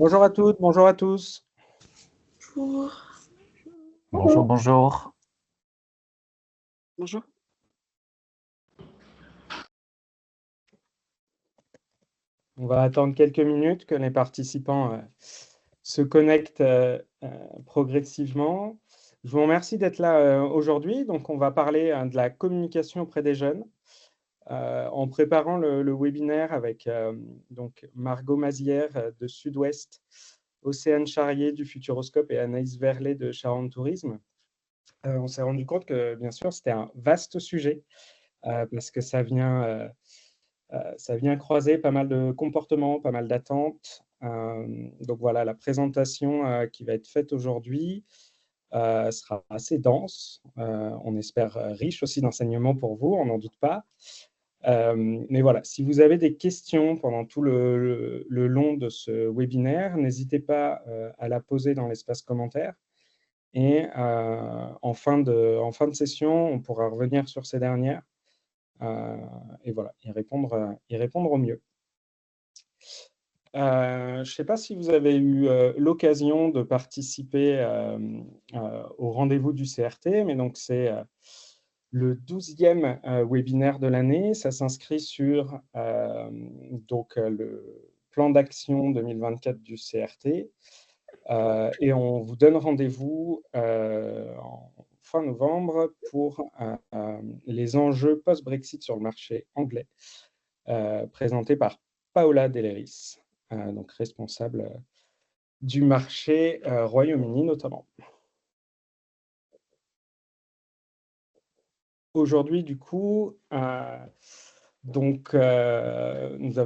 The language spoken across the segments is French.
Bonjour à toutes, bonjour à tous. Bonjour. Bonjour, bonjour. Bonjour. On va attendre quelques minutes que les participants se connectent progressivement. Je vous remercie d'être là aujourd'hui. Donc, on va parler de la communication auprès des jeunes. En préparant le webinaire avec donc Margot Mazière de Sud-Ouest, Océane Charrier du Futuroscope et Anaïs Verlet de Charente Tourisme, on s'est rendu compte que, bien sûr, c'était un vaste sujet parce que ça vient croiser pas mal de comportements, pas mal d'attentes. Donc voilà, la présentation qui va être faite aujourd'hui sera assez dense. On espère riche aussi d'enseignements pour vous, on n'en doute pas. Mais voilà, si vous avez des questions pendant tout le long de ce webinaire, n'hésitez pas à la poser dans l'espace commentaire. Et en fin de session, on pourra revenir sur ces dernières. Et voilà, y répondre au mieux. Je ne sais pas si vous avez eu l'occasion de participer au rendez-vous du CRT, mais donc c'est le 12e webinaire de l'année. Ça s'inscrit sur le plan d'action 2024 du CRT. Et on vous donne rendez-vous en fin novembre pour les enjeux post-Brexit sur le marché anglais, présenté par Paola Deleris, donc responsable du marché Royaume-Uni notamment. Aujourd'hui, du coup, nous avons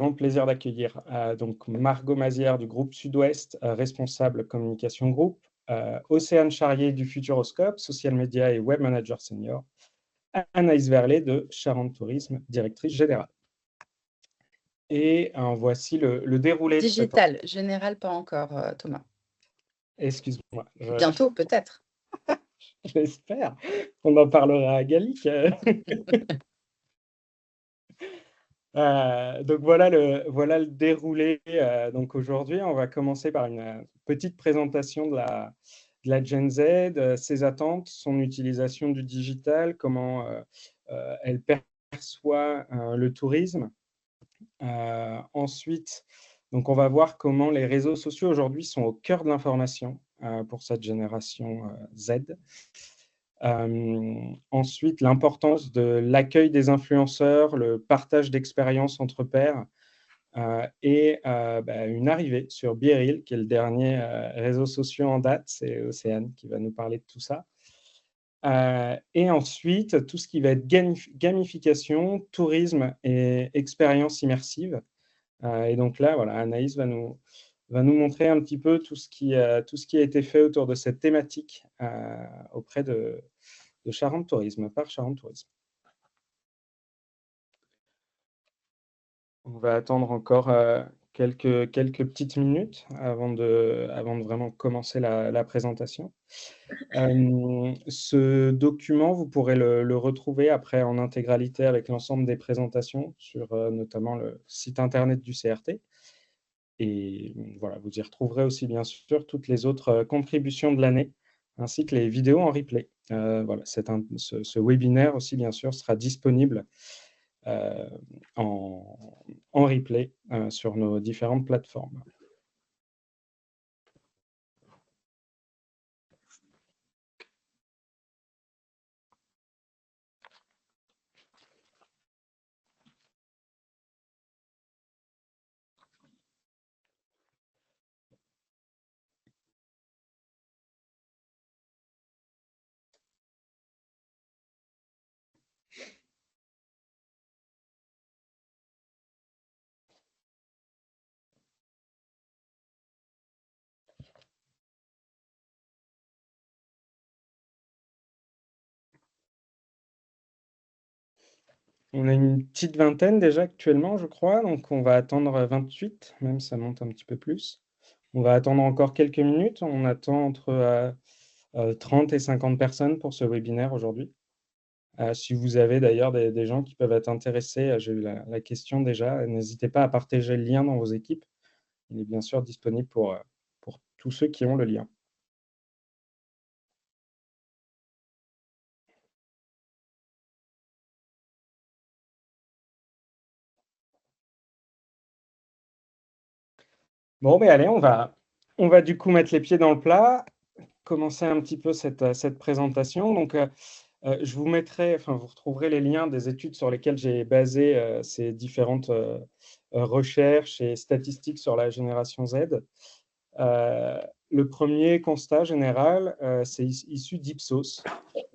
le plaisir d'accueillir donc Margot Mazière du groupe Sud-Ouest, responsable communication groupe, Océane Charrier du Futuroscope, social media et web manager senior, Anaïs Verlet de Charente Tourisme, directrice générale. Et voici le déroulé de cette... Digital, général, pas encore, Thomas. Excuse-moi. Bientôt, peut-être. J'espère. On en parlera à Gallic. Donc voilà le déroulé. Donc aujourd'hui, on va commencer par une petite présentation de la Gen Z, ses attentes, son utilisation du digital, comment elle perçoit le tourisme. Ensuite, donc on va voir comment les réseaux sociaux aujourd'hui sont au cœur de l'information pour cette génération Z. Ensuite, l'importance de l'accueil des influenceurs, le partage d'expériences entre pairs et une arrivée sur BeReal, qui est le dernier réseau social en date. C'est Océane qui va nous parler de tout ça. Et ensuite, tout ce qui va être gamification, tourisme et expérience immersive. Et donc là, voilà, Anaïs va nous montrer un petit peu tout ce qui a été fait autour de cette thématique auprès de Charente Tourisme, par Charente Tourisme. On va attendre encore quelques petites minutes avant de vraiment commencer la présentation. Ce document, vous pourrez le retrouver après en intégralité avec l'ensemble des présentations sur notamment le site internet du CRT. Et voilà, vous y retrouverez aussi bien sûr toutes les autres contributions de l'année, ainsi que les vidéos en replay. Voilà, ce webinaire aussi bien sûr sera disponible en replay sur nos différentes plateformes. On a une petite vingtaine déjà actuellement, je crois, donc on va attendre 28, même ça monte un petit peu plus. On va attendre encore quelques minutes, on attend entre 30 et 50 personnes pour ce webinaire aujourd'hui. Si vous avez d'ailleurs des gens qui peuvent être intéressés, j'ai eu la question déjà, n'hésitez pas à partager le lien dans vos équipes. il est bien sûr disponible pour tous ceux qui ont le lien. Bon, mais allez, on va du coup mettre les pieds dans le plat, commencer un petit peu cette présentation. Donc, je vous mettrai, enfin, vous retrouverez les liens des études sur lesquelles j'ai basé ces différentes recherches et statistiques sur la génération Z. Le premier constat général, c'est issu d'Ipsos.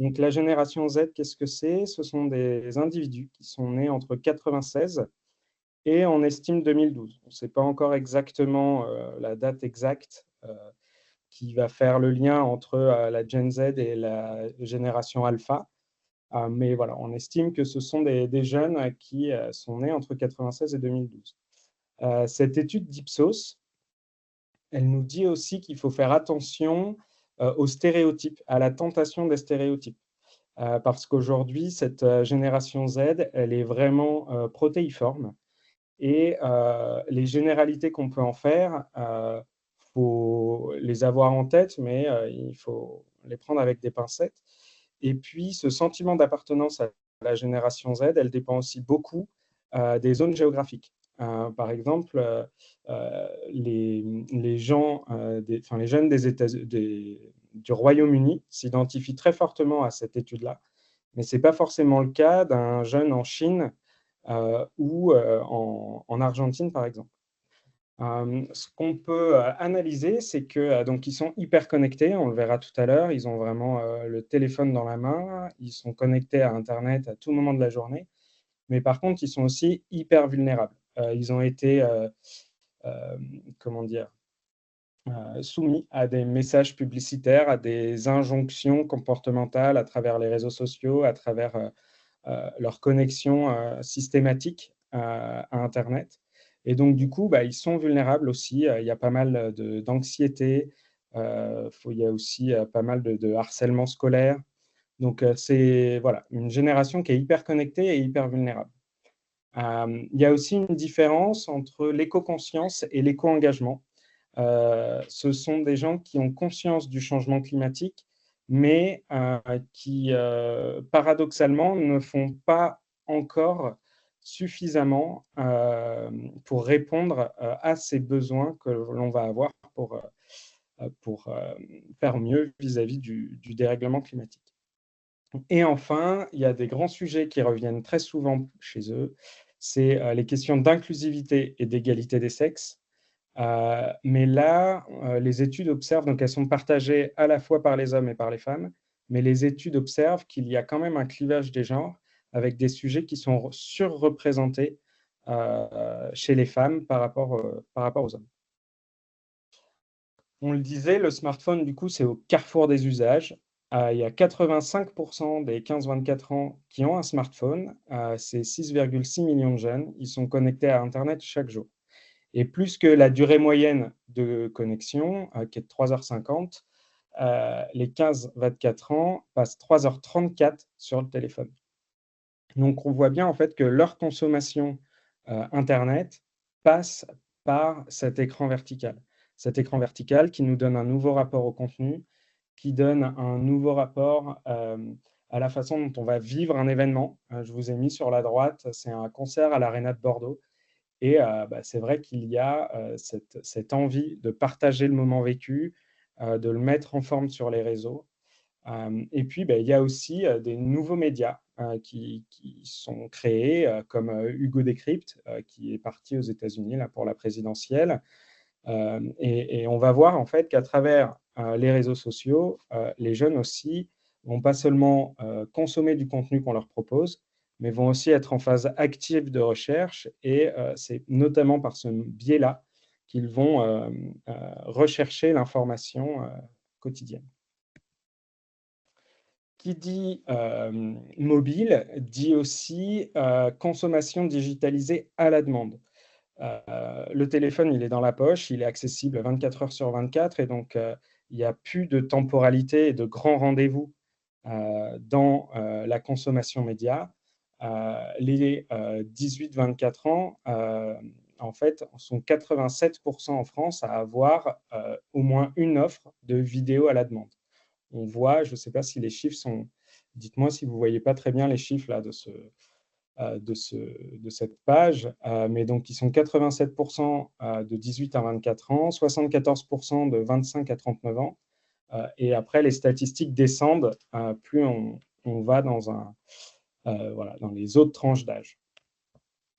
Donc, la génération Z, qu'est-ce que c'est? Ce sont des individus qui sont nés entre 96 et on estime 2012. On ne sait pas encore exactement la date exacte qui va faire le lien entre la Gen Z et la génération Alpha. Mais voilà, on estime que ce sont des jeunes qui sont nés entre 96 et 2012. Cette étude d'Ipsos, elle nous dit aussi qu'il faut faire attention aux stéréotypes, à la tentation des stéréotypes. Parce qu'aujourd'hui, cette génération Z, elle est vraiment protéiforme. Et les généralités qu'on peut en faire, faut les avoir en tête, mais il faut les prendre avec des pincettes. Et puis, ce sentiment d'appartenance à la génération Z, elle dépend aussi beaucoup des zones géographiques. Par exemple, les gens, les jeunes du Royaume-Uni s'identifient très fortement à cette étude-là, mais ce n'est pas forcément le cas d'un jeune en Chine ou en Argentine, par exemple. Ce qu'on peut analyser, c'est que donc ils sont hyper connectés, on le verra tout à l'heure, ils ont vraiment le téléphone dans la main, ils sont connectés à Internet à tout moment de la journée, mais par contre, ils sont aussi hyper vulnérables. Ils ont été, comment dire, soumis à des messages publicitaires, à des injonctions comportementales à travers les réseaux sociaux, à travers leur connexion systématique à Internet. Et donc, du coup, ils sont vulnérables aussi. Il y a pas mal d'anxiété, il y a aussi pas mal de harcèlement scolaire. Donc, c'est voilà, une génération qui est hyper connectée et hyper vulnérable. Il y a aussi une différence entre l'éco-conscience et l'éco-engagement. Ce sont des gens qui ont conscience du changement climatique, mais qui, paradoxalement, ne font pas encore suffisamment pour répondre à ces besoins que l'on va avoir pour faire mieux vis-à-vis du dérèglement climatique. Et enfin, il y a des grands sujets qui reviennent très souvent chez eux, c'est les questions d'inclusivité et d'égalité des sexes. Mais là, les études observent, donc elles sont partagées à la fois par les hommes et par les femmes, mais les études observent qu'il y a quand même un clivage des genres avec des sujets qui sont surreprésentés chez les femmes par rapport aux hommes. On le disait, le smartphone, du coup, c'est au carrefour des usages. Il y a 85% des 15-24 ans qui ont un smartphone. C'est 6,6 millions de jeunes. Ils sont connectés à Internet chaque jour. Et plus que la durée moyenne de connexion, qui est de 3h50, les 15-24 ans passent 3h34 sur le téléphone. Donc, on voit bien en fait que leur consommation Internet passe par cet écran vertical. Cet écran vertical qui nous donne un nouveau rapport au contenu, qui donne un nouveau rapport à la façon dont on va vivre un événement. Je vous ai mis sur la droite, c'est un concert à l'Arena de Bordeaux. Et c'est vrai qu'il y a cette envie de partager le moment vécu, de le mettre en forme sur les réseaux. Et puis, il y a aussi des nouveaux médias qui sont créés, comme Hugo Décrypte, qui est parti aux États-Unis là, pour la présidentielle. Et on va voir en fait qu'à travers les réseaux sociaux, les jeunes aussi vont pas seulement consommer du contenu qu'on leur propose, mais vont aussi être en phase active de recherche. Et c'est notamment par ce biais-là qu'ils vont rechercher l'information quotidienne. Qui dit mobile dit aussi consommation digitalisée à la demande. Le téléphone, il est dans la poche, il est accessible 24 heures sur 24 et donc il n'y a plus de temporalité et de grands rendez-vous dans la consommation média. Les 18-24 ans en fait, sont 87% en France à avoir au moins une offre de vidéo à la demande. On voit, je ne sais pas si les chiffres sont... Dites-moi si vous ne voyez pas très bien les chiffres là, de cette page, mais donc ils sont 87% de 18 à 24 ans, 74% de 25 à 39 ans, et après les statistiques descendent plus on va voilà, dans les autres tranches d'âge.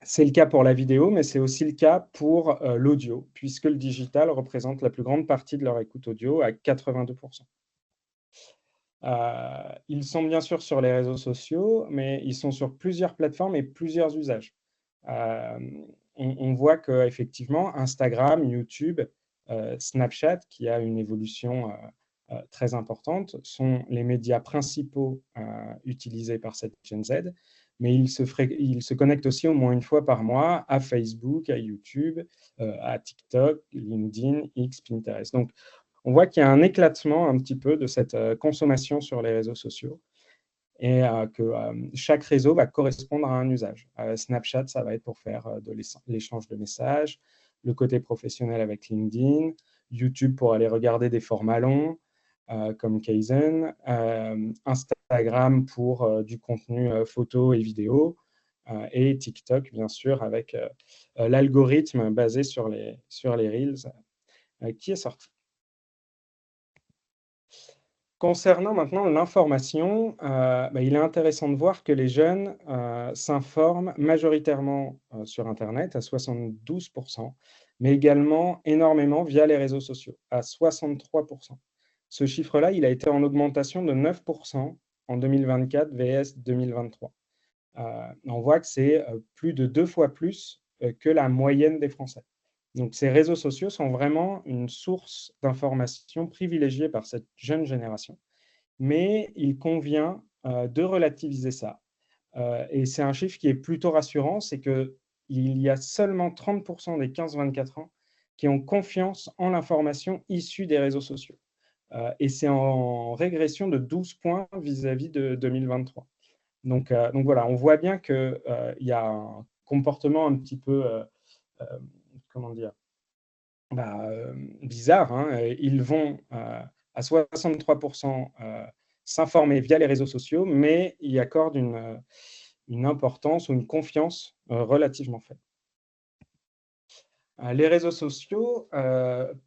C'est le cas pour la vidéo, mais c'est aussi le cas pour l'audio, puisque le digital représente la plus grande partie de leur écoute audio à 82%. Ils sont bien sûr sur les réseaux sociaux, mais ils sont sur plusieurs plateformes et plusieurs usages. On voit qu'effectivement, Instagram, YouTube, Snapchat, qui a une évolution très importante, sont les médias principaux utilisés par cette Gen Z, mais ils se connectent aussi au moins une fois par mois à Facebook, à YouTube, à TikTok, LinkedIn, X, Pinterest. Donc, on voit qu'il y a un éclatement un petit peu de cette consommation sur les réseaux sociaux et que chaque réseau va correspondre à un usage. Snapchat, ça va être pour faire de l'échange de messages, le côté professionnel avec LinkedIn, YouTube pour aller regarder des formats longs comme Kaizen, Instagram pour du contenu photo et vidéo, et TikTok, bien sûr, avec l'algorithme basé sur les Reels qui est sorti. Concernant maintenant l'information, il est intéressant de voir que les jeunes s'informent majoritairement sur Internet à 72%, mais également énormément via les réseaux sociaux à 63%. Ce chiffre-là, il a été en augmentation de 9% en 2024 vs 2023. On voit que c'est plus de 2 fois plus que la moyenne des Français. Donc, ces réseaux sociaux sont vraiment une source d'information privilégiée par cette jeune génération. Mais il convient de relativiser ça. Et c'est un chiffre qui est plutôt rassurant, c'est qu'il y a seulement 30% des 15-24 ans qui ont confiance en l'information issue des réseaux sociaux. Et c'est en régression de 12 points vis-à-vis de 2023. Donc voilà, on voit bien qu'il y a un comportement un petit peu, comment dire, bizarre. Hein. Ils vont à 63% s'informer via les réseaux sociaux, mais y accordent une importance ou une confiance relativement faible. Les réseaux sociaux,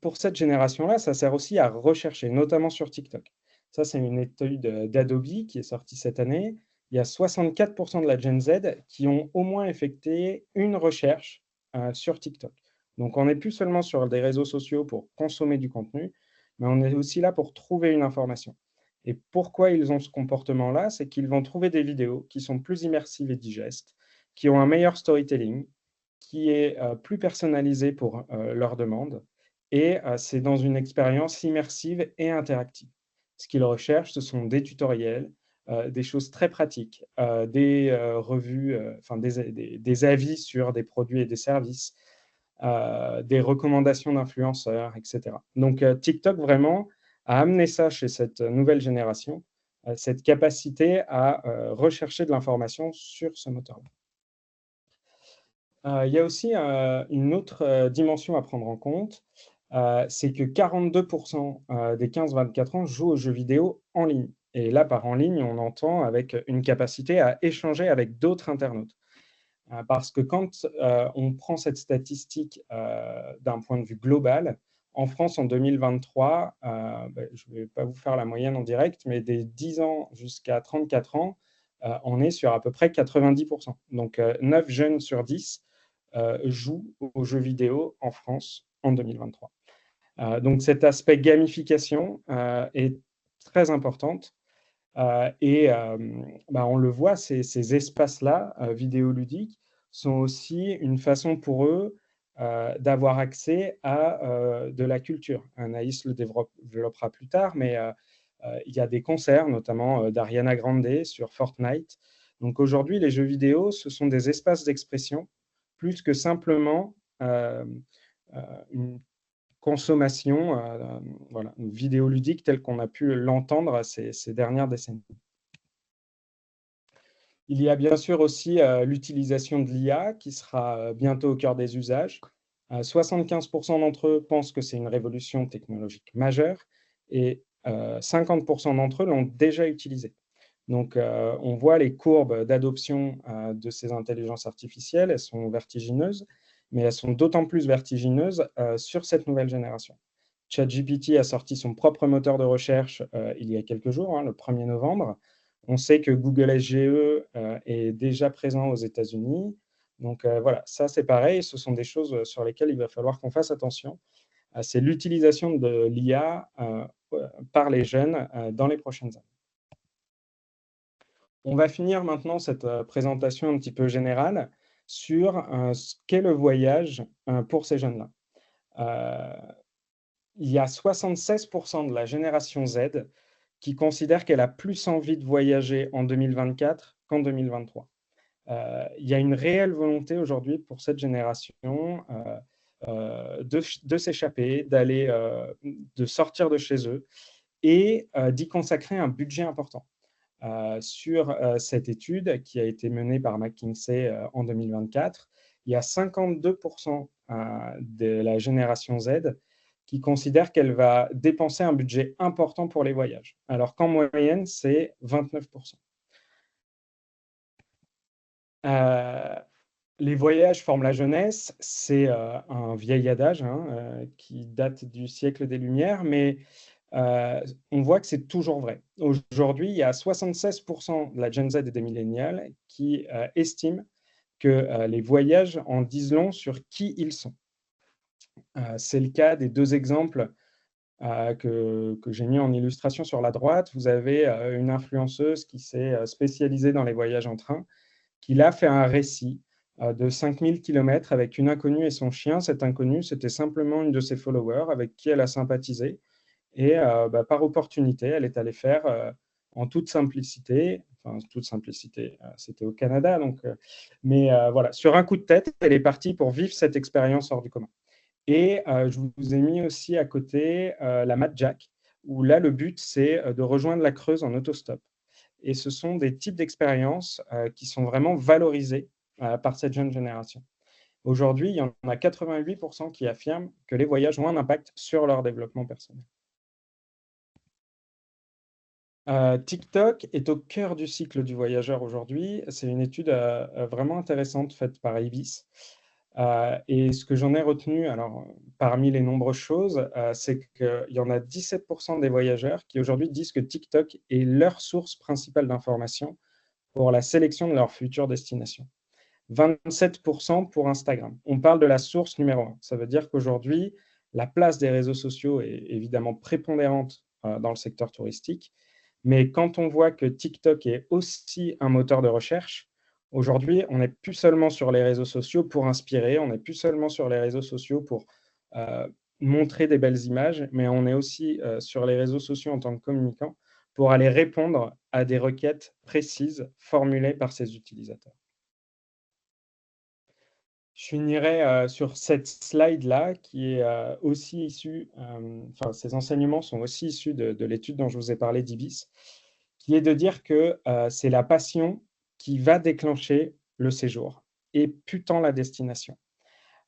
pour cette génération-là, ça sert aussi à rechercher, notamment sur TikTok. Ça, c'est une étude d'Adobe qui est sortie cette année. Il y a 64% de la Gen Z qui ont au moins effectué une recherche sur TikTok. Donc, on n'est plus seulement sur des réseaux sociaux pour consommer du contenu, mais on est aussi là pour trouver une information. Et pourquoi ils ont ce comportement-là? C'est qu'ils vont trouver des vidéos qui sont plus immersives et digestes, qui ont un meilleur storytelling, qui est plus personnalisé pour leurs demandes, et c'est dans une expérience immersive et interactive. Ce qu'ils recherchent, ce sont des tutoriels, des choses très pratiques, des revues, enfin des avis sur des produits et des services, des recommandations d'influenceurs, etc. Donc TikTok vraiment a amené ça chez cette nouvelle génération, cette capacité à rechercher de l'information sur ce moteur-là. Il y a aussi une autre dimension à prendre en compte, c'est que 42% des 15-24 ans jouent aux jeux vidéo en ligne. Et là, par en ligne, on entend avec une capacité à échanger avec d'autres internautes. Parce que quand on prend cette statistique d'un point de vue global, en France, en 2023, je ne vais pas vous faire la moyenne en direct, mais des 10 ans jusqu'à 34 ans, on est sur à peu près 90%. Donc, 9 jeunes sur 10 jouent aux jeux vidéo en France en 2023. Donc cet aspect gamification est très importante. On le voit, ces espaces-là, vidéoludiques, sont aussi une façon pour eux d'avoir accès à de la culture. Anaïs le développera plus tard, mais il y a des concerts, notamment d'Ariana Grande sur Fortnite. Donc aujourd'hui, les jeux vidéo, ce sont des espaces d'expression plus que simplement une consommation voilà, vidéoludique telle qu'on a pu l'entendre ces dernières décennies. Il y a bien sûr aussi l'utilisation de l'IA qui sera bientôt au cœur des usages. 75% d'entre eux pensent que c'est une révolution technologique majeure et 50% d'entre eux l'ont déjà utilisée. Donc, on voit les courbes d'adoption de ces intelligences artificielles, elles sont vertigineuses, mais elles sont d'autant plus vertigineuses sur cette nouvelle génération. ChatGPT a sorti son propre moteur de recherche il y a quelques jours, le 1er novembre. On sait que Google SGE est déjà présent aux États-Unis. Donc voilà, ça c'est pareil, ce sont des choses sur lesquelles il va falloir qu'on fasse attention. C'est l'utilisation de l'IA par les jeunes dans les prochaines années. On va finir maintenant cette présentation un petit peu générale sur ce qu'est le voyage pour ces jeunes-là. Il y a 76% de la génération Z qui considère qu'elle a plus envie de voyager en 2024 qu'en 2023. Il y a une réelle volonté aujourd'hui pour cette génération de s'échapper, de sortir de chez eux et d'y consacrer un budget important. Sur cette étude qui a été menée par McKinsey en 2024, il y a 52% de la génération Z qui considère qu'elle va dépenser un budget important pour les voyages, alors qu'en moyenne, c'est 29%. Les voyages forment la jeunesse, c'est un vieil adage qui date du siècle des Lumières, mais on voit que c'est toujours vrai. Aujourd'hui, il y a 76% de la Gen Z et des millénials qui estiment que les voyages en disent long sur qui ils sont. C'est le cas des deux exemples que j'ai mis en illustration sur la droite. Vous avez une influenceuse qui s'est spécialisée dans les voyages en train, qui l'a fait un récit de 5000 km avec une inconnue et son chien. Cette inconnue, c'était simplement une de ses followers avec qui elle a sympathisé. Et par opportunité, elle est allée faire en toute simplicité, c'était au Canada, donc, mais voilà, sur un coup de tête, elle est partie pour vivre cette expérience hors du commun. Et je vous ai mis aussi à côté la Mad Jack, où là, le but, c'est de rejoindre la Creuse en autostop. Et ce sont des types d'expériences qui sont vraiment valorisées par cette jeune génération. Aujourd'hui, il y en a 88% qui affirment que les voyages ont un impact sur leur développement personnel. TikTok est au cœur du cycle du voyageur aujourd'hui. C'est une étude vraiment intéressante faite par Ibis. Et ce que j'en ai retenu, alors parmi les nombreuses choses, c'est qu'il y en a 17% des voyageurs qui aujourd'hui disent que TikTok est leur source principale d'information pour la sélection de leur future destination. 27% pour Instagram. On parle de la source numéro 1. Ça veut dire qu'aujourd'hui, la place des réseaux sociaux est évidemment prépondérante dans le secteur touristique. Mais quand on voit que TikTok est aussi un moteur de recherche, aujourd'hui, on n'est plus seulement sur les réseaux sociaux pour inspirer, on n'est plus seulement sur les réseaux sociaux pour montrer des belles images, mais on est aussi sur les réseaux sociaux en tant que communicant pour aller répondre à des requêtes précises formulées par ces utilisateurs. Je finirai sur cette slide-là qui est aussi issue, ces enseignements sont aussi issus de l'étude dont je vous ai parlé d'Ibis, qui est de dire que c'est la passion qui va déclencher le séjour et putain la destination.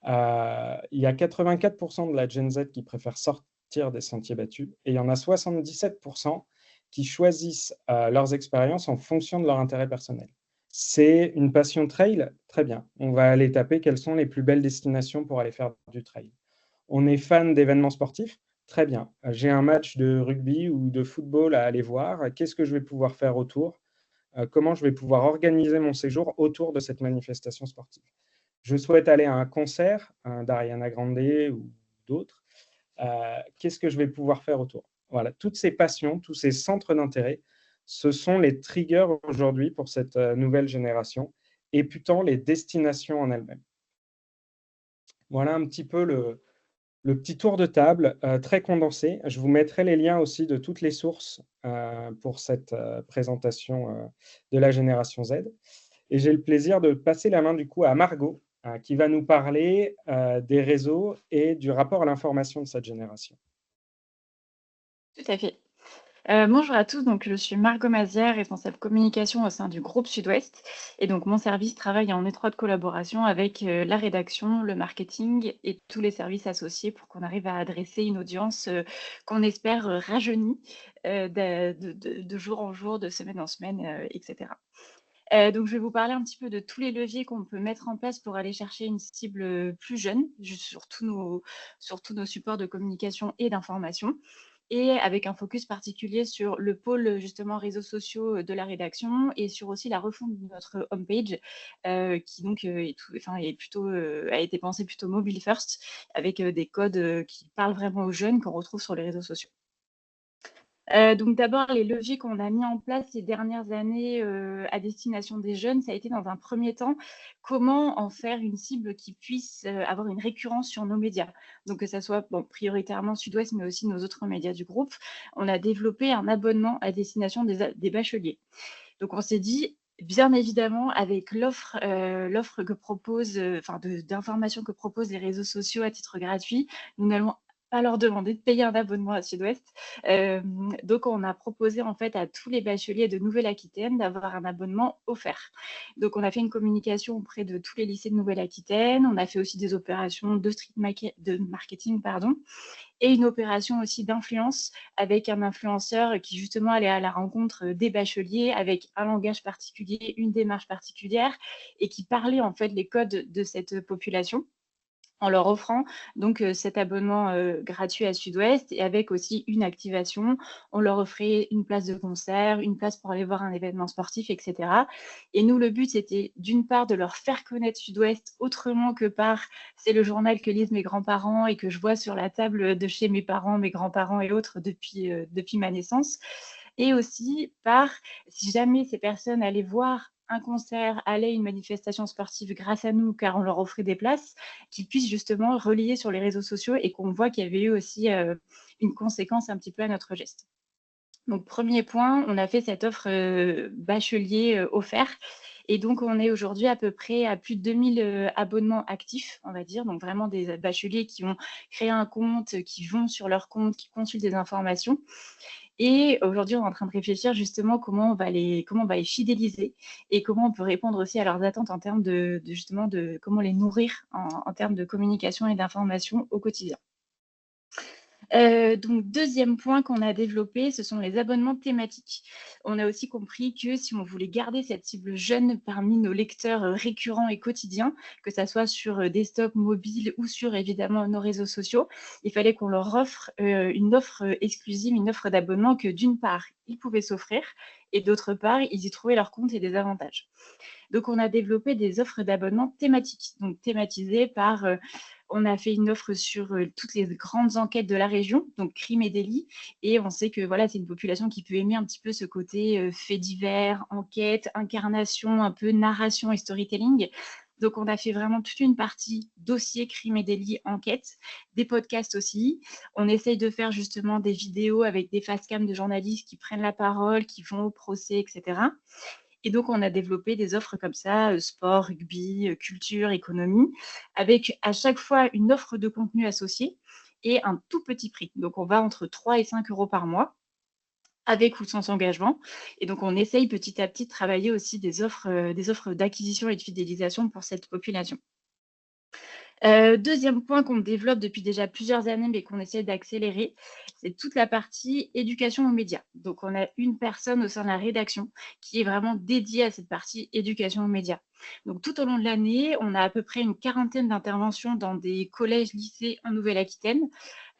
Il y a 84% de la Gen Z qui préfèrent sortir des sentiers battus et il y en a 77% qui choisissent leurs expériences en fonction de leur intérêt personnel. C'est une passion trail, très bien. On va aller taper quelles sont les plus belles destinations pour aller faire du trail. On est fan d'événements sportifs, très bien. J'ai un match de rugby ou de football à aller voir. Qu'est-ce que je vais pouvoir faire autour? Comment je vais pouvoir organiser mon séjour autour de cette manifestation sportive? Je souhaite aller à un concert d'Ariana Grande ou d'autres. Qu'est-ce que je vais pouvoir faire autour? Voilà, toutes ces passions, tous ces centres d'intérêt, ce sont les triggers aujourd'hui pour cette nouvelle génération et putain les destinations en elles-mêmes. Voilà un petit peu le petit tour de table très condensé. Je vous mettrai les liens aussi de toutes les sources pour cette présentation de la génération Z. Et j'ai le plaisir de passer la main du coup à Margot qui va nous parler des réseaux et du rapport à l'information de cette génération. Tout à fait. Bonjour à tous, donc je suis Margot Mazière, responsable communication au sein du groupe Sud-Ouest. Et donc mon service travaille en étroite collaboration avec la rédaction, le marketing et tous les services associés pour qu'on arrive à adresser une audience qu'on espère rajeunie de jour en jour, de semaine en semaine, etc. Donc je vais vous parler un petit peu de tous les leviers qu'on peut mettre en place pour aller chercher une cible plus jeune, sur tous nos supports de communication et d'information et avec un focus particulier sur le pôle justement réseaux sociaux de la rédaction et sur aussi la refonte de notre homepage qui donc a été pensé plutôt mobile first avec des codes qui parlent vraiment aux jeunes qu'on retrouve sur les réseaux sociaux. Donc d'abord, les leviers qu'on a mis en place ces dernières années à destination des jeunes, ça a été dans un premier temps, comment en faire une cible qui puisse avoir une récurrence sur nos médias. Donc que ça soit prioritairement Sud-Ouest, mais aussi nos autres médias du groupe. On a développé un abonnement à destination des bacheliers. Donc on s'est dit, bien évidemment, avec l'offre que propose, d'informations que proposent les réseaux sociaux à titre gratuit, nous n'allons pas leur demander de payer un abonnement à Sud-Ouest. Donc on a proposé en fait à tous les bacheliers de Nouvelle-Aquitaine d'avoir un abonnement offert. Donc on a fait une communication auprès de tous les lycées de Nouvelle-Aquitaine. On a fait aussi des opérations de marketing, et une opération aussi d'influence avec un influenceur qui justement allait à la rencontre des bacheliers avec un langage particulier, une démarche particulière et qui parlait en fait les codes de cette population en leur offrant donc cet abonnement gratuit à Sud-Ouest et avec aussi une activation. On leur offrait une place de concert, une place pour aller voir un événement sportif, etc. Et nous, le but, c'était d'une part de leur faire connaître Sud-Ouest autrement que par c'est le journal que lisent mes grands-parents et que je vois sur la table de chez mes parents, mes grands-parents et autres depuis ma naissance. Et aussi par, si jamais ces personnes allaient voir un concert, allaient à une manifestation sportive grâce à nous, car on leur offrait des places, qu'ils puissent justement relayer sur les réseaux sociaux et qu'on voit qu'il y avait eu aussi une conséquence un petit peu à notre geste. Donc, premier point, on a fait cette offre bachelier offert. Et donc, on est aujourd'hui à peu près à plus de 2000 abonnements actifs, on va dire. Donc, vraiment des bacheliers qui ont créé un compte, qui vont sur leur compte, qui consultent des informations. Et aujourd'hui, on est en train de réfléchir justement comment on va les fidéliser et comment on peut répondre aussi à leurs attentes en termes de comment les nourrir en termes de communication et d'information au quotidien. Donc deuxième point qu'on a développé, ce sont les abonnements thématiques. On a aussi compris que si on voulait garder cette cible jeune parmi nos lecteurs récurrents et quotidiens, que ça soit sur desktop, mobile ou sur évidemment nos réseaux sociaux, il fallait qu'on leur offre une offre exclusive, une offre d'abonnement que d'une part, ils pouvaient s'offrir et d'autre part, ils y trouvaient leur compte et des avantages. Donc, on a développé des offres d'abonnement thématiques, donc thématisées par on a fait une offre sur toutes les grandes enquêtes de la région, donc crimes et délits. Et on sait que voilà, c'est une population qui peut aimer un petit peu ce côté fait divers, enquête, incarnation, un peu narration et storytelling. Donc, on a fait vraiment toute une partie dossier, crimes et délits, enquête, des podcasts aussi. On essaye de faire justement des vidéos avec des face-cam de journalistes qui prennent la parole, qui vont au procès, etc. Et donc, on a développé des offres comme ça, sport, rugby, culture, économie, avec à chaque fois une offre de contenu associée et un tout petit prix. Donc, on va entre 3 et 5 euros par mois, avec ou sans engagement. Et donc, on essaye petit à petit de travailler aussi des offres d'acquisition et de fidélisation pour cette population. Deuxième point qu'on développe depuis déjà plusieurs années, mais qu'on essaie d'accélérer, c'est toute la partie éducation aux médias. Donc, on a une personne au sein de la rédaction qui est vraiment dédiée à cette partie éducation aux médias. Donc, tout au long de l'année, on a à peu près une quarantaine d'interventions dans des collèges, lycées en Nouvelle-Aquitaine.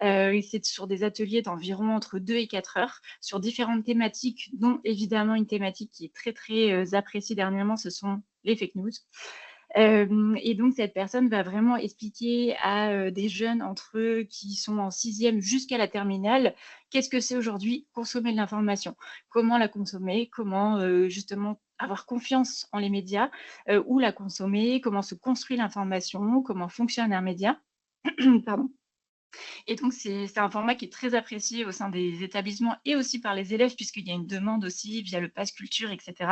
Et c'est sur des ateliers d'environ entre 2 et 4 heures sur différentes thématiques, dont évidemment une thématique qui est très, très appréciée dernièrement, ce sont les fake news. Et donc, cette personne va vraiment expliquer à des jeunes entre eux qui sont en 6e jusqu'à la terminale, qu'est-ce que c'est aujourd'hui consommer de l'information, comment la consommer, comment justement avoir confiance en les médias, où la consommer, comment se construit l'information, comment fonctionne un média. Pardon. Et donc, c'est un format qui est très apprécié au sein des établissements et aussi par les élèves, puisqu'il y a une demande aussi via le Pass Culture, etc.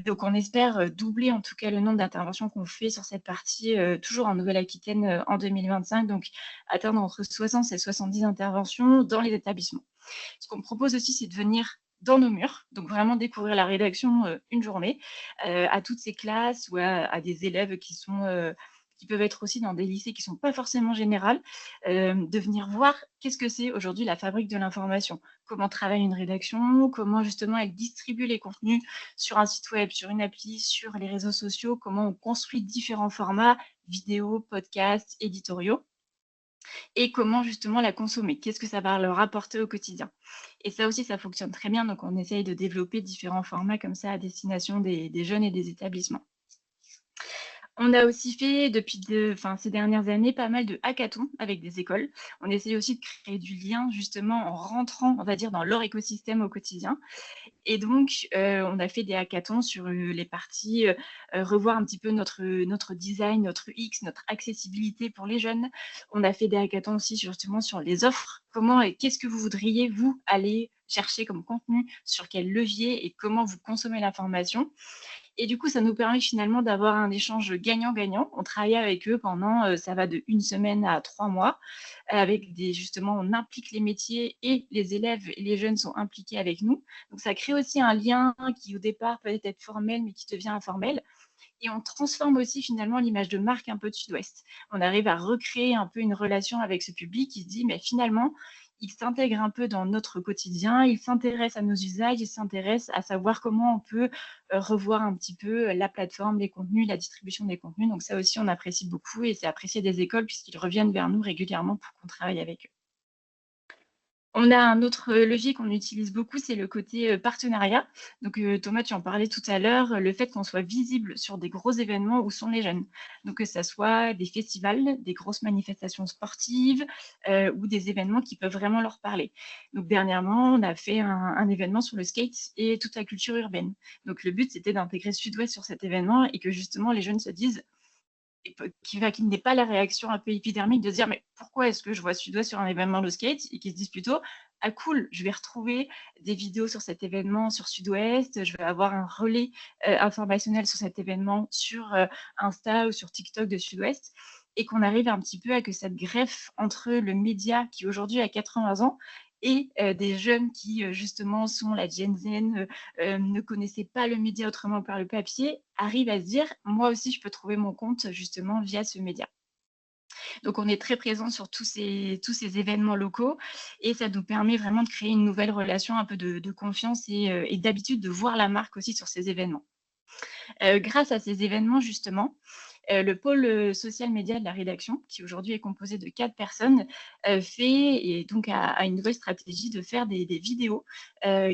Donc, on espère doubler en tout cas le nombre d'interventions qu'on fait sur cette partie, toujours en Nouvelle-Aquitaine en 2025, donc atteindre entre 60 et 70 interventions dans les établissements. Ce qu'on propose aussi, c'est de venir dans nos murs, donc vraiment découvrir la rédaction une journée, à toutes ces classes ou à des élèves qui peuvent être aussi dans des lycées qui ne sont pas forcément générales, de venir voir qu'est-ce que c'est aujourd'hui la fabrique de l'information. Comment travaille une rédaction, comment justement elle distribue les contenus sur un site web, sur une appli, sur les réseaux sociaux, comment on construit différents formats, vidéos, podcasts, éditoriaux, et comment justement la consommer. Qu'est-ce que ça va leur apporter au quotidien? Et ça aussi, ça fonctionne très bien, donc on essaye de développer différents formats comme ça à destination des jeunes et des établissements. On a aussi fait depuis ces dernières années pas mal de hackathons avec des écoles. On essaye aussi de créer du lien justement en rentrant, on va dire, dans leur écosystème au quotidien. Et donc, on a fait des hackathons sur les parties, revoir un petit peu notre design, notre UX, notre accessibilité pour les jeunes. On a fait des hackathons aussi justement sur les offres. Comment et qu'est-ce que vous voudriez, vous, aller chercher comme contenu, sur quel levier et comment vous consommez l'information. Et du coup, ça nous permet finalement d'avoir un échange gagnant-gagnant. On travaille avec eux pendant, ça va de 1 semaine à 3 mois, avec justement, on implique les métiers et les élèves et les jeunes sont impliqués avec nous. Donc ça crée aussi un lien qui au départ peut être formel, mais qui devient informel. Et on transforme aussi finalement l'image de marque un peu de Sud-Ouest. On arrive à recréer un peu une relation avec ce public qui se dit, mais finalement, il s'intègre un peu dans notre quotidien, il s'intéresse à nos usages, il s'intéresse à savoir comment on peut revoir un petit peu la plateforme, les contenus, la distribution des contenus. Donc ça aussi, on apprécie beaucoup et c'est apprécié des écoles puisqu'ils reviennent vers nous régulièrement pour qu'on travaille avec eux. On a un autre levier qu'on utilise beaucoup, c'est le côté partenariat. Donc Thomas, tu en parlais tout à l'heure, le fait qu'on soit visible sur des gros événements où sont les jeunes. Donc que ça soit des festivals, des grosses manifestations sportives ou des événements qui peuvent vraiment leur parler. Donc dernièrement, on a fait un événement sur le skate et toute la culture urbaine. Donc le but, c'était d'intégrer Sud-Ouest sur cet événement et que justement les jeunes se disent qu'il n'ait pas la réaction un peu épidermique de se dire mais pourquoi est-ce que je vois Sud-Ouest sur un événement de skate, et qu'ils se disent plutôt ah cool, je vais retrouver des vidéos sur cet événement sur Sud-Ouest, je vais avoir un relais informationnel sur cet événement sur Insta ou sur TikTok de Sud-Ouest, et qu'on arrive un petit peu à que cette greffe entre le média qui aujourd'hui a 80 ans et des jeunes qui justement sont la Gen Z, ne connaissaient pas le média autrement par le papier, arrivent à se dire moi aussi je peux trouver mon compte justement via ce média. Donc on est très présent sur tous ces événements locaux et ça nous permet vraiment de créer une nouvelle relation, un peu de confiance et d'habitude de voir la marque aussi sur ces événements. Grâce à ces événements justement, le pôle social média de la rédaction, qui aujourd'hui est composé de 4 personnes, fait et donc a une nouvelle stratégie de faire des vidéos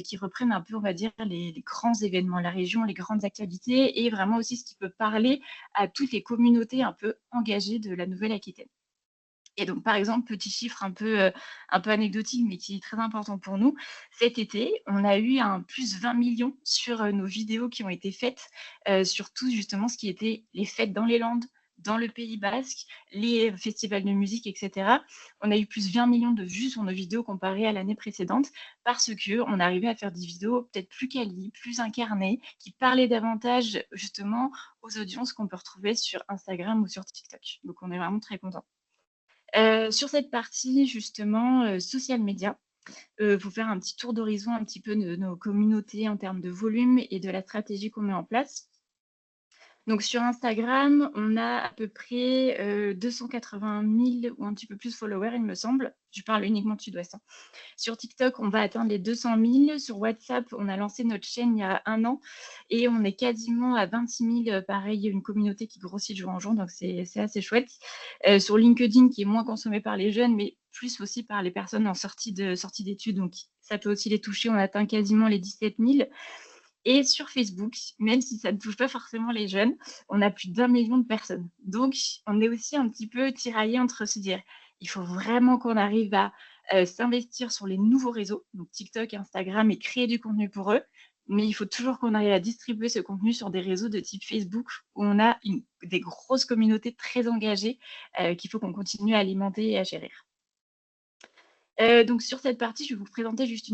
qui reprennent un peu, on va dire, les grands événements de la région, les grandes actualités et vraiment aussi ce qui peut parler à toutes les communautés un peu engagées de la Nouvelle-Aquitaine. Et donc, par exemple, petit chiffre un peu anecdotique, mais qui est très important pour nous, cet été, on a eu un plus 20 millions sur nos vidéos qui ont été faites, sur tout justement ce qui était les fêtes dans les Landes, dans le Pays basque, les festivals de musique, etc. On a eu plus 20 millions de vues sur nos vidéos comparées à l'année précédente parce qu'on arrivait à faire des vidéos peut-être plus quali, plus incarnées, qui parlaient davantage justement aux audiences qu'on peut retrouver sur Instagram ou sur TikTok. Donc, on est vraiment très contents. Sur cette partie justement, social media, pour faire un petit tour d'horizon un petit peu de nos communautés en termes de volume et de la stratégie qu'on met en place. Donc sur Instagram, on a à peu près 280 000 ou un petit peu plus followers, il me semble. Je parle uniquement de Sud-Ouest. Sur TikTok, on va atteindre les 200 000. Sur WhatsApp, on a lancé notre chaîne il y a 1 an et on est quasiment à 26 000. Pareil, une communauté qui grossit de jour en jour, donc c'est assez chouette. Sur LinkedIn, qui est moins consommé par les jeunes, mais plus aussi par les personnes en sortie d'études, donc ça peut aussi les toucher. On atteint quasiment les 17 000. Et sur Facebook, même si ça ne touche pas forcément les jeunes, on a plus d'1 million de personnes. Donc, on est aussi un petit peu tiraillés entre se dire, il faut vraiment qu'on arrive à s'investir sur les nouveaux réseaux, donc TikTok, Instagram, et créer du contenu pour eux. Mais il faut toujours qu'on arrive à distribuer ce contenu sur des réseaux de type Facebook, où on a des grosses communautés très engagées qu'il faut qu'on continue à alimenter et à gérer. Donc sur cette partie, je vais vous présenter juste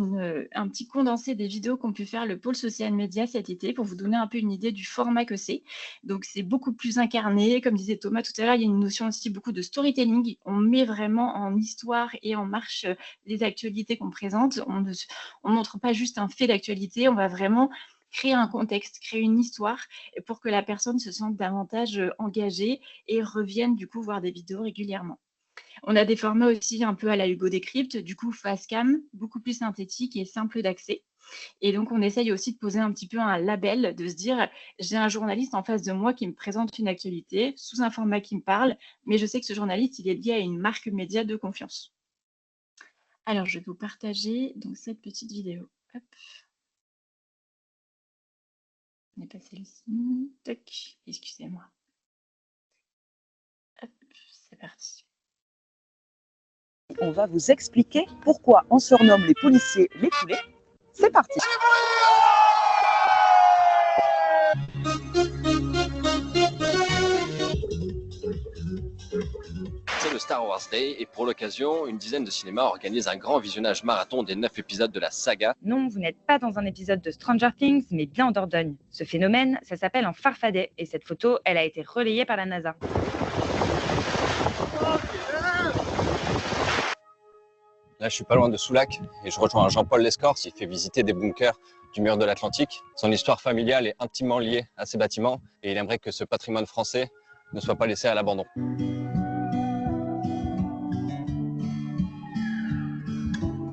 un petit condensé des vidéos qu'ont pu faire le pôle social média cet été pour vous donner un peu une idée du format que c'est. Donc c'est beaucoup plus incarné, comme disait Thomas tout à l'heure, il y a une notion aussi beaucoup de storytelling. On met vraiment en histoire et en marche les actualités qu'on présente. On ne montre pas juste un fait d'actualité, on va vraiment créer un contexte, créer une histoire pour que la personne se sente davantage engagée et revienne du coup voir des vidéos régulièrement. On a des formats aussi un peu à la Hugo Décrypte, du coup face cam, beaucoup plus synthétique et simple d'accès. Et donc, on essaye aussi de poser un petit peu un label, de se dire, j'ai un journaliste en face de moi qui me présente une actualité sous un format qui me parle, mais je sais que ce journaliste, il est lié à une marque média de confiance. Alors, je vais vous partager donc cette petite vidéo. Hop. Ce n'est pas celle-ci. Toc, excusez-moi. Hop, c'est parti. On va vous expliquer pourquoi on surnomme les policiers les poulets. C'est parti. C'est le Star Wars Day et pour l'occasion, une dizaine de cinémas organisent un grand visionnage marathon des 9 épisodes de la saga. Non, vous n'êtes pas dans un épisode de Stranger Things, mais bien en Dordogne. Ce phénomène, ça s'appelle un farfadet et cette photo, elle a été relayée par la NASA. Là, je suis pas loin de Soulac et je rejoins Jean-Paul Lescorce. Il fait visiter des bunkers du mur de l'Atlantique. Son histoire familiale est intimement liée à ces bâtiments et il aimerait que ce patrimoine français ne soit pas laissé à l'abandon.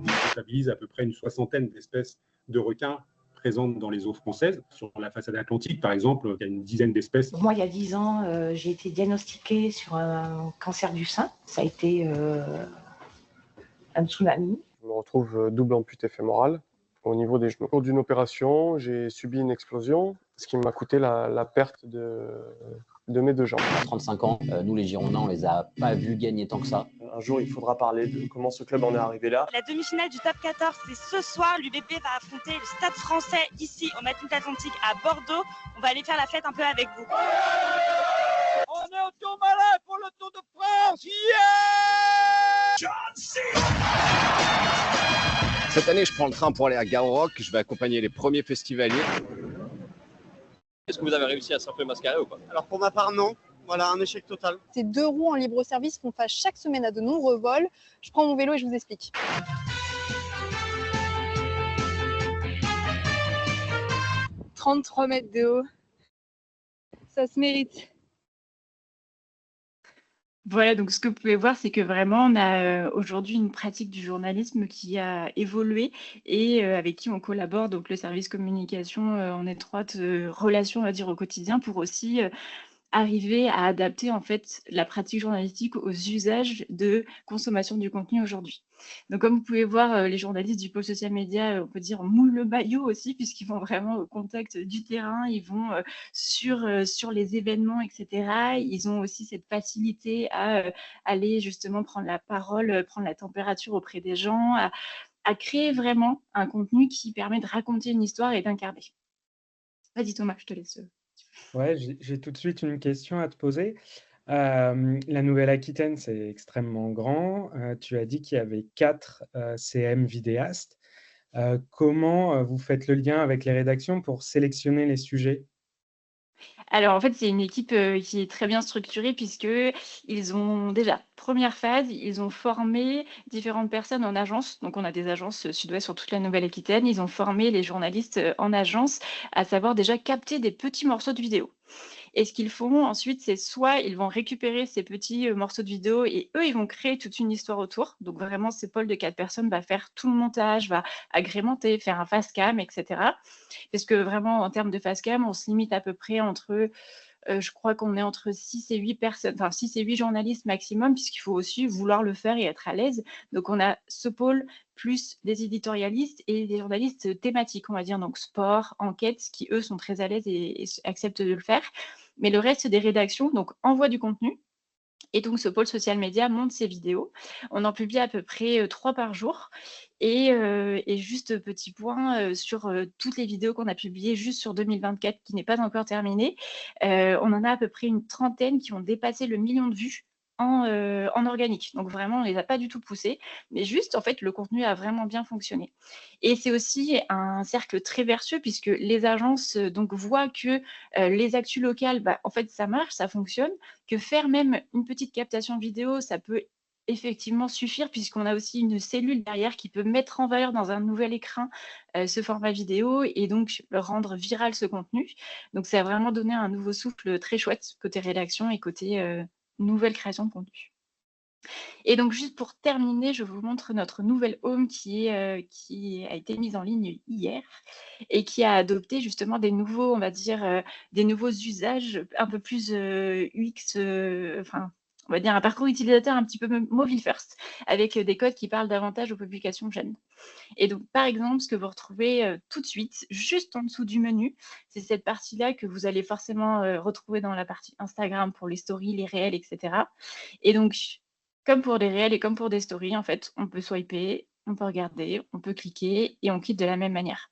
On stabilise à peu près une soixantaine d'espèces de requins présentes dans les eaux françaises. Sur la façade atlantique, par exemple, il y a une dizaine d'espèces. Moi, il y a 10 ans, j'ai été diagnostiquée sur un cancer du sein. Ça a été un tsunami. Je me retrouve double amputé fémoral au niveau des genoux. Au cours d'une opération, j'ai subi une explosion, ce qui m'a coûté la perte de mes deux jambes. À 35 ans, nous les Girondins, on les a pas vus gagner tant que ça. Un jour, il faudra parler de comment ce club en est arrivé là. La demi-finale du top 14, c'est ce soir. L'UBB va affronter le Stade français ici au Matmut Atlantique à Bordeaux. On va aller faire la fête un peu avec vous. On est au Tourmalet pour le Tour de France. Cette année, je prends le train pour aller à Garo Rock. Je vais accompagner les premiers festivaliers. Est-ce que vous avez réussi à un peu mascarer ou pas? Alors pour ma part, non. Voilà, un échec total. C'est 2 roues en libre service qu'on fasse chaque semaine à de nombreux vols. Je prends mon vélo et je vous explique. « 33 mètres de haut. Ça se mérite. » Voilà, donc ce que vous pouvez voir, c'est que vraiment, on a aujourd'hui une pratique du journalisme qui a évolué et avec qui on collabore, donc le service communication en étroite relation, on va dire, au quotidien pour aussi arriver à adapter en fait la pratique journalistique aux usages de consommation du contenu aujourd'hui. Donc comme vous pouvez voir, les journalistes du pôle social média, on peut dire mouillent le maillot aussi puisqu'ils vont vraiment au contact du terrain, ils vont sur les événements, etc. Ils ont aussi cette facilité à aller justement prendre la parole, prendre la température auprès des gens, à créer vraiment un contenu qui permet de raconter une histoire et d'incarner. Vas-y Thomas, je te laisse. Ouais, j'ai tout de suite une question à te poser. La Nouvelle-Aquitaine, c'est extrêmement grand. Tu as dit qu'il y avait 4 CM vidéastes. Comment vous faites le lien avec les rédactions pour sélectionner les sujets? Alors en fait, c'est une équipe qui est très bien structurée puisqu'ils ont déjà, première phase, ils ont formé différentes personnes en agence. Donc on a des agences Sud-Ouest sur toute la Nouvelle-Aquitaine. Ils ont formé les journalistes en agence à savoir déjà capter des petits morceaux de vidéo. Et ce qu'ils font ensuite, c'est soit ils vont récupérer ces petits morceaux de vidéo et eux, ils vont créer toute une histoire autour. Donc vraiment, ce pôle de 4 personnes va faire tout le montage, va agrémenter, faire un face cam, etc. Parce que vraiment, en termes de face cam, on se limite à peu près entre, je crois qu'on est entre 6 et 8 personnes, enfin 6 et 8 journalistes maximum, puisqu'il faut aussi vouloir le faire et être à l'aise. Donc on a ce pôle plus des éditorialistes et des journalistes thématiques, on va dire, donc sport, enquête, qui eux sont très à l'aise et acceptent de le faire. Mais le reste des rédactions donc envoie du contenu. Et donc, ce pôle social média monte ses vidéos. On en publie à peu près 3 par jour. Et juste petit point sur toutes les vidéos qu'on a publiées juste sur 2024, qui n'est pas encore terminée, on en a à peu près une trentaine qui ont dépassé le 1 million de vues en organique. Donc vraiment, on ne les a pas du tout poussés, mais juste, en fait, le contenu a vraiment bien fonctionné. Et c'est aussi un cercle très vertueux puisque les agences donc voient que les actus locales, bah, en fait, ça marche, ça fonctionne, que faire même une petite captation vidéo, ça peut effectivement suffire puisqu'on a aussi une cellule derrière qui peut mettre en valeur dans un nouvel écrin ce format vidéo et donc rendre viral ce contenu. Donc ça a vraiment donné un nouveau souffle très chouette côté rédaction et côté nouvelle création de contenu. Et donc juste pour terminer, je vous montre notre nouvelle home qui a été mise en ligne hier et qui a adopté justement des nouveaux, on va dire, des nouveaux usages un peu plus UX, enfin, on va dire un parcours utilisateur un petit peu mobile first, avec des codes qui parlent davantage aux populations jeunes. Et donc, par exemple, ce que vous retrouvez tout de suite, juste en dessous du menu, c'est cette partie-là que vous allez forcément retrouver dans la partie Instagram pour les stories, les réels, etc. Et donc, comme pour des réels et comme pour des stories, en fait, on peut swiper, on peut regarder, on peut cliquer et on quitte de la même manière.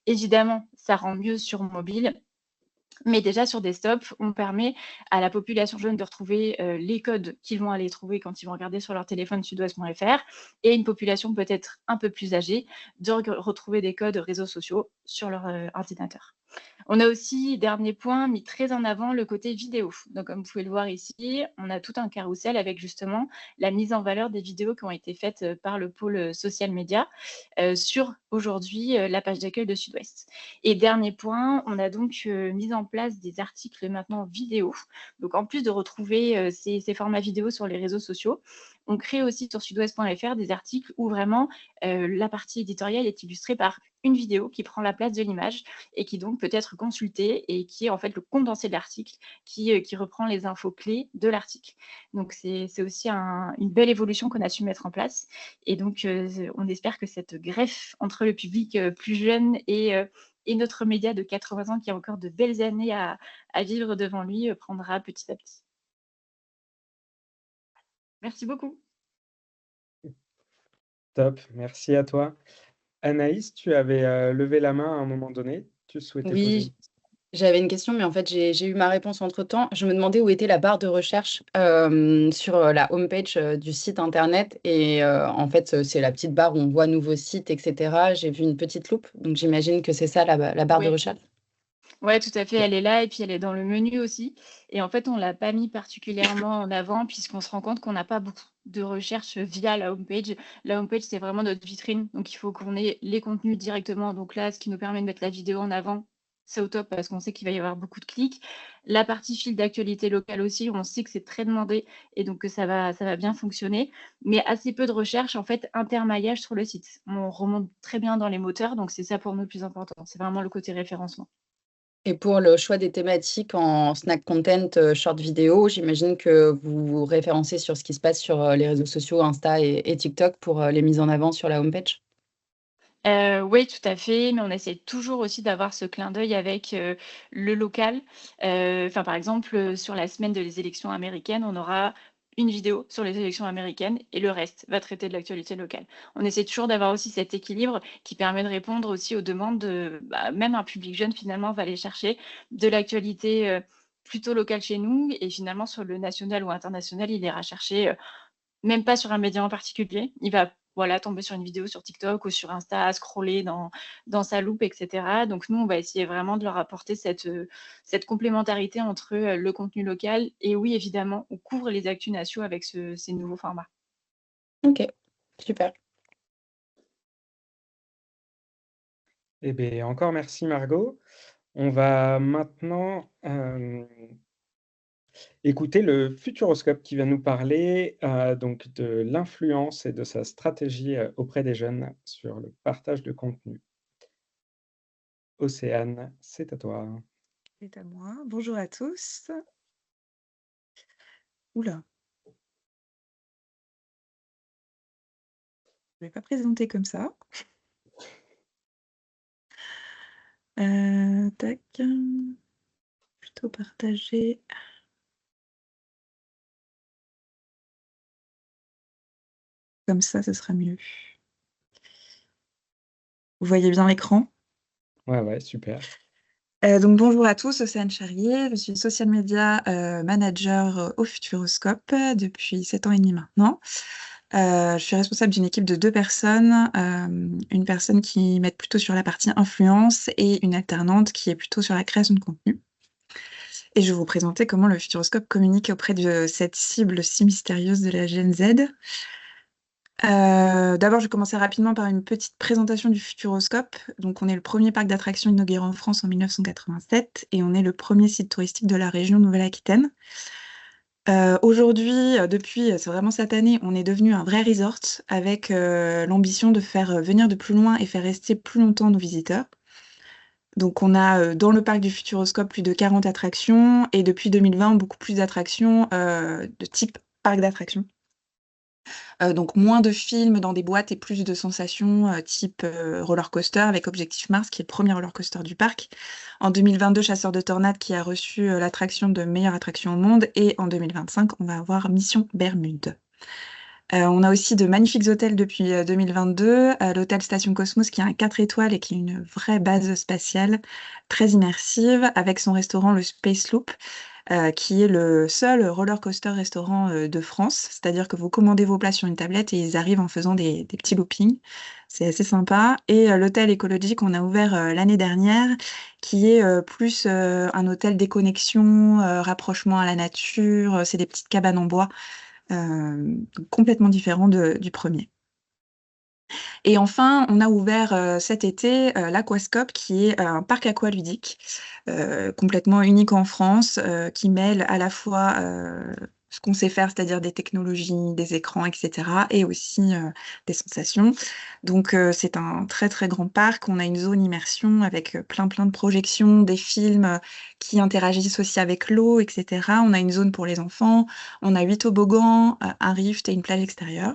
Évidemment, ça rend mieux sur mobile, mais déjà sur desktop, on permet à la population jeune de retrouver les codes qu'ils vont aller trouver quand ils vont regarder sur leur téléphone sudouest.fr et une population peut-être un peu plus âgée de retrouver des codes réseaux sociaux sur leur ordinateur. On a aussi, dernier point, mis très en avant le côté vidéo. Donc, comme vous pouvez le voir ici, on a tout un carrousel avec justement la mise en valeur des vidéos qui ont été faites par le pôle social média sur aujourd'hui la page d'accueil de Sud-Ouest. Et dernier point, on a donc mis en place des articles maintenant vidéo. Donc, en plus de retrouver ces formats vidéo sur les réseaux sociaux, on crée aussi sur sudouest.fr des articles où vraiment la partie éditoriale est illustrée par une vidéo qui prend la place de l'image et qui donc peut être consultée et qui est en fait le condensé de l'article qui reprend les infos clés de l'article. Donc c'est aussi une belle évolution qu'on a su mettre en place et donc on espère que cette greffe entre le public plus jeune et notre média de 80 ans qui a encore de belles années à vivre devant lui prendra petit à petit. Merci beaucoup. Top, merci à toi. Anaïs, tu avais levé la main à un moment donné. Tu souhaitais poser une Oui, question. j'avais une question, mais en fait, j'ai eu ma réponse entre-temps. Je me demandais où était la barre de recherche sur la homepage du site internet. Et en fait, c'est la petite barre où on voit nouveaux sites, etc. J'ai vu une petite loupe, donc j'imagine que c'est ça la barre de Oui. recherche. Ouais, tout à fait, elle est là et puis elle est dans le menu aussi. Et en fait, on ne l'a pas mis particulièrement en avant puisqu'on se rend compte qu'on n'a pas beaucoup de recherche via la homepage. La homepage, c'est vraiment notre vitrine. Donc, il faut qu'on ait les contenus directement. Donc là, ce qui nous permet de mettre la vidéo en avant, c'est au top parce qu'on sait qu'il va y avoir beaucoup de clics. La partie fil d'actualité locale aussi, on sait que c'est très demandé et donc que ça va bien fonctionner. Mais assez peu de recherche, en fait, intermaillage sur le site. On remonte très bien dans les moteurs, donc c'est ça pour nous le plus important. C'est vraiment le côté référencement. Et pour le choix des thématiques en snack content, short vidéo, j'imagine que vous vous référencez sur ce qui se passe sur les réseaux sociaux, Insta et TikTok pour les mises en avant sur la homepage? Oui, tout à fait, mais on essaie toujours aussi d'avoir ce clin d'œil avec le local. Enfin, par exemple, sur la semaine des élections américaines, on aura une vidéo sur les élections américaines et le reste va traiter de l'actualité locale. On essaie toujours d'avoir aussi cet équilibre qui permet de répondre aussi aux demandes même un public jeune finalement va aller chercher de l'actualité plutôt locale chez nous et finalement sur le national ou international, il ira chercher même pas sur un média en particulier. Il va voilà, tomber sur une vidéo sur TikTok ou sur Insta, scroller dans sa loupe, etc. Donc nous, on va essayer vraiment de leur apporter cette complémentarité entre le contenu local et oui, évidemment, on couvre les actus nationaux avec ces nouveaux formats. Ok, super. Eh bien, encore merci Margot. On va maintenant écouter le Futuroscope qui va nous parler donc de l'influence et de sa stratégie auprès des jeunes sur le partage de contenu. Océane, c'est à toi. C'est à moi. Bonjour à tous. Oula. Je ne vais pas présenter comme ça. Tac. Plutôt partager. Comme ça, ce sera mieux. Vous voyez bien l'écran? Ouais, super. Donc bonjour à tous, Océane Charrier, je suis social media manager au Futuroscope depuis 7 ans et demi maintenant. Je suis responsable d'une équipe de 2 personnes, une personne qui m'aide plutôt sur la partie influence et une alternante qui est plutôt sur la création de contenu. Et je vais vous présenter comment le Futuroscope communique auprès de cette cible si mystérieuse de la Gen Z. D'abord, je vais commencer rapidement par une petite présentation du Futuroscope. Donc, on est le premier parc d'attractions inauguré en France en 1987 et on est le premier site touristique de la région Nouvelle-Aquitaine. Aujourd'hui, c'est vraiment cette année, on est devenu un vrai resort avec l'ambition de faire venir de plus loin et faire rester plus longtemps nos visiteurs. Donc, on a dans le parc du Futuroscope plus de 40 attractions et depuis 2020, beaucoup plus d'attractions de type parc d'attractions. Donc moins de films dans des boîtes et plus de sensations type roller coaster avec Objectif Mars, qui est le premier roller coaster du parc. En 2022, Chasseur de Tornades qui a reçu l'attraction de meilleure attraction au monde. Et en 2025, on va avoir Mission Bermude. On a aussi de magnifiques hôtels depuis 2022. L'hôtel Station Cosmos qui a un 4 étoiles et qui est une vraie base spatiale très immersive avec son restaurant le Space Loop. Qui est le seul roller coaster restaurant de France, c'est-à-dire que vous commandez vos plats sur une tablette et ils arrivent en faisant des petits loopings. C'est assez sympa. Et l'hôtel écologique qu'on a ouvert l'année dernière, qui est plus un hôtel déconnexion, rapprochement à la nature. C'est des petites cabanes en bois, complètement différent du premier. Et enfin, on a ouvert cet été l'Aquascope, qui est un parc aqualudique complètement unique en France, qui mêle à la fois ce qu'on sait faire, c'est-à-dire des technologies, des écrans, etc., et aussi des sensations. Donc c'est un très très grand parc. On a une zone immersion avec plein de projections, des films qui interagissent aussi avec l'eau, etc. On a une zone pour les enfants. On a 8 toboggans, un rift et une plage extérieure.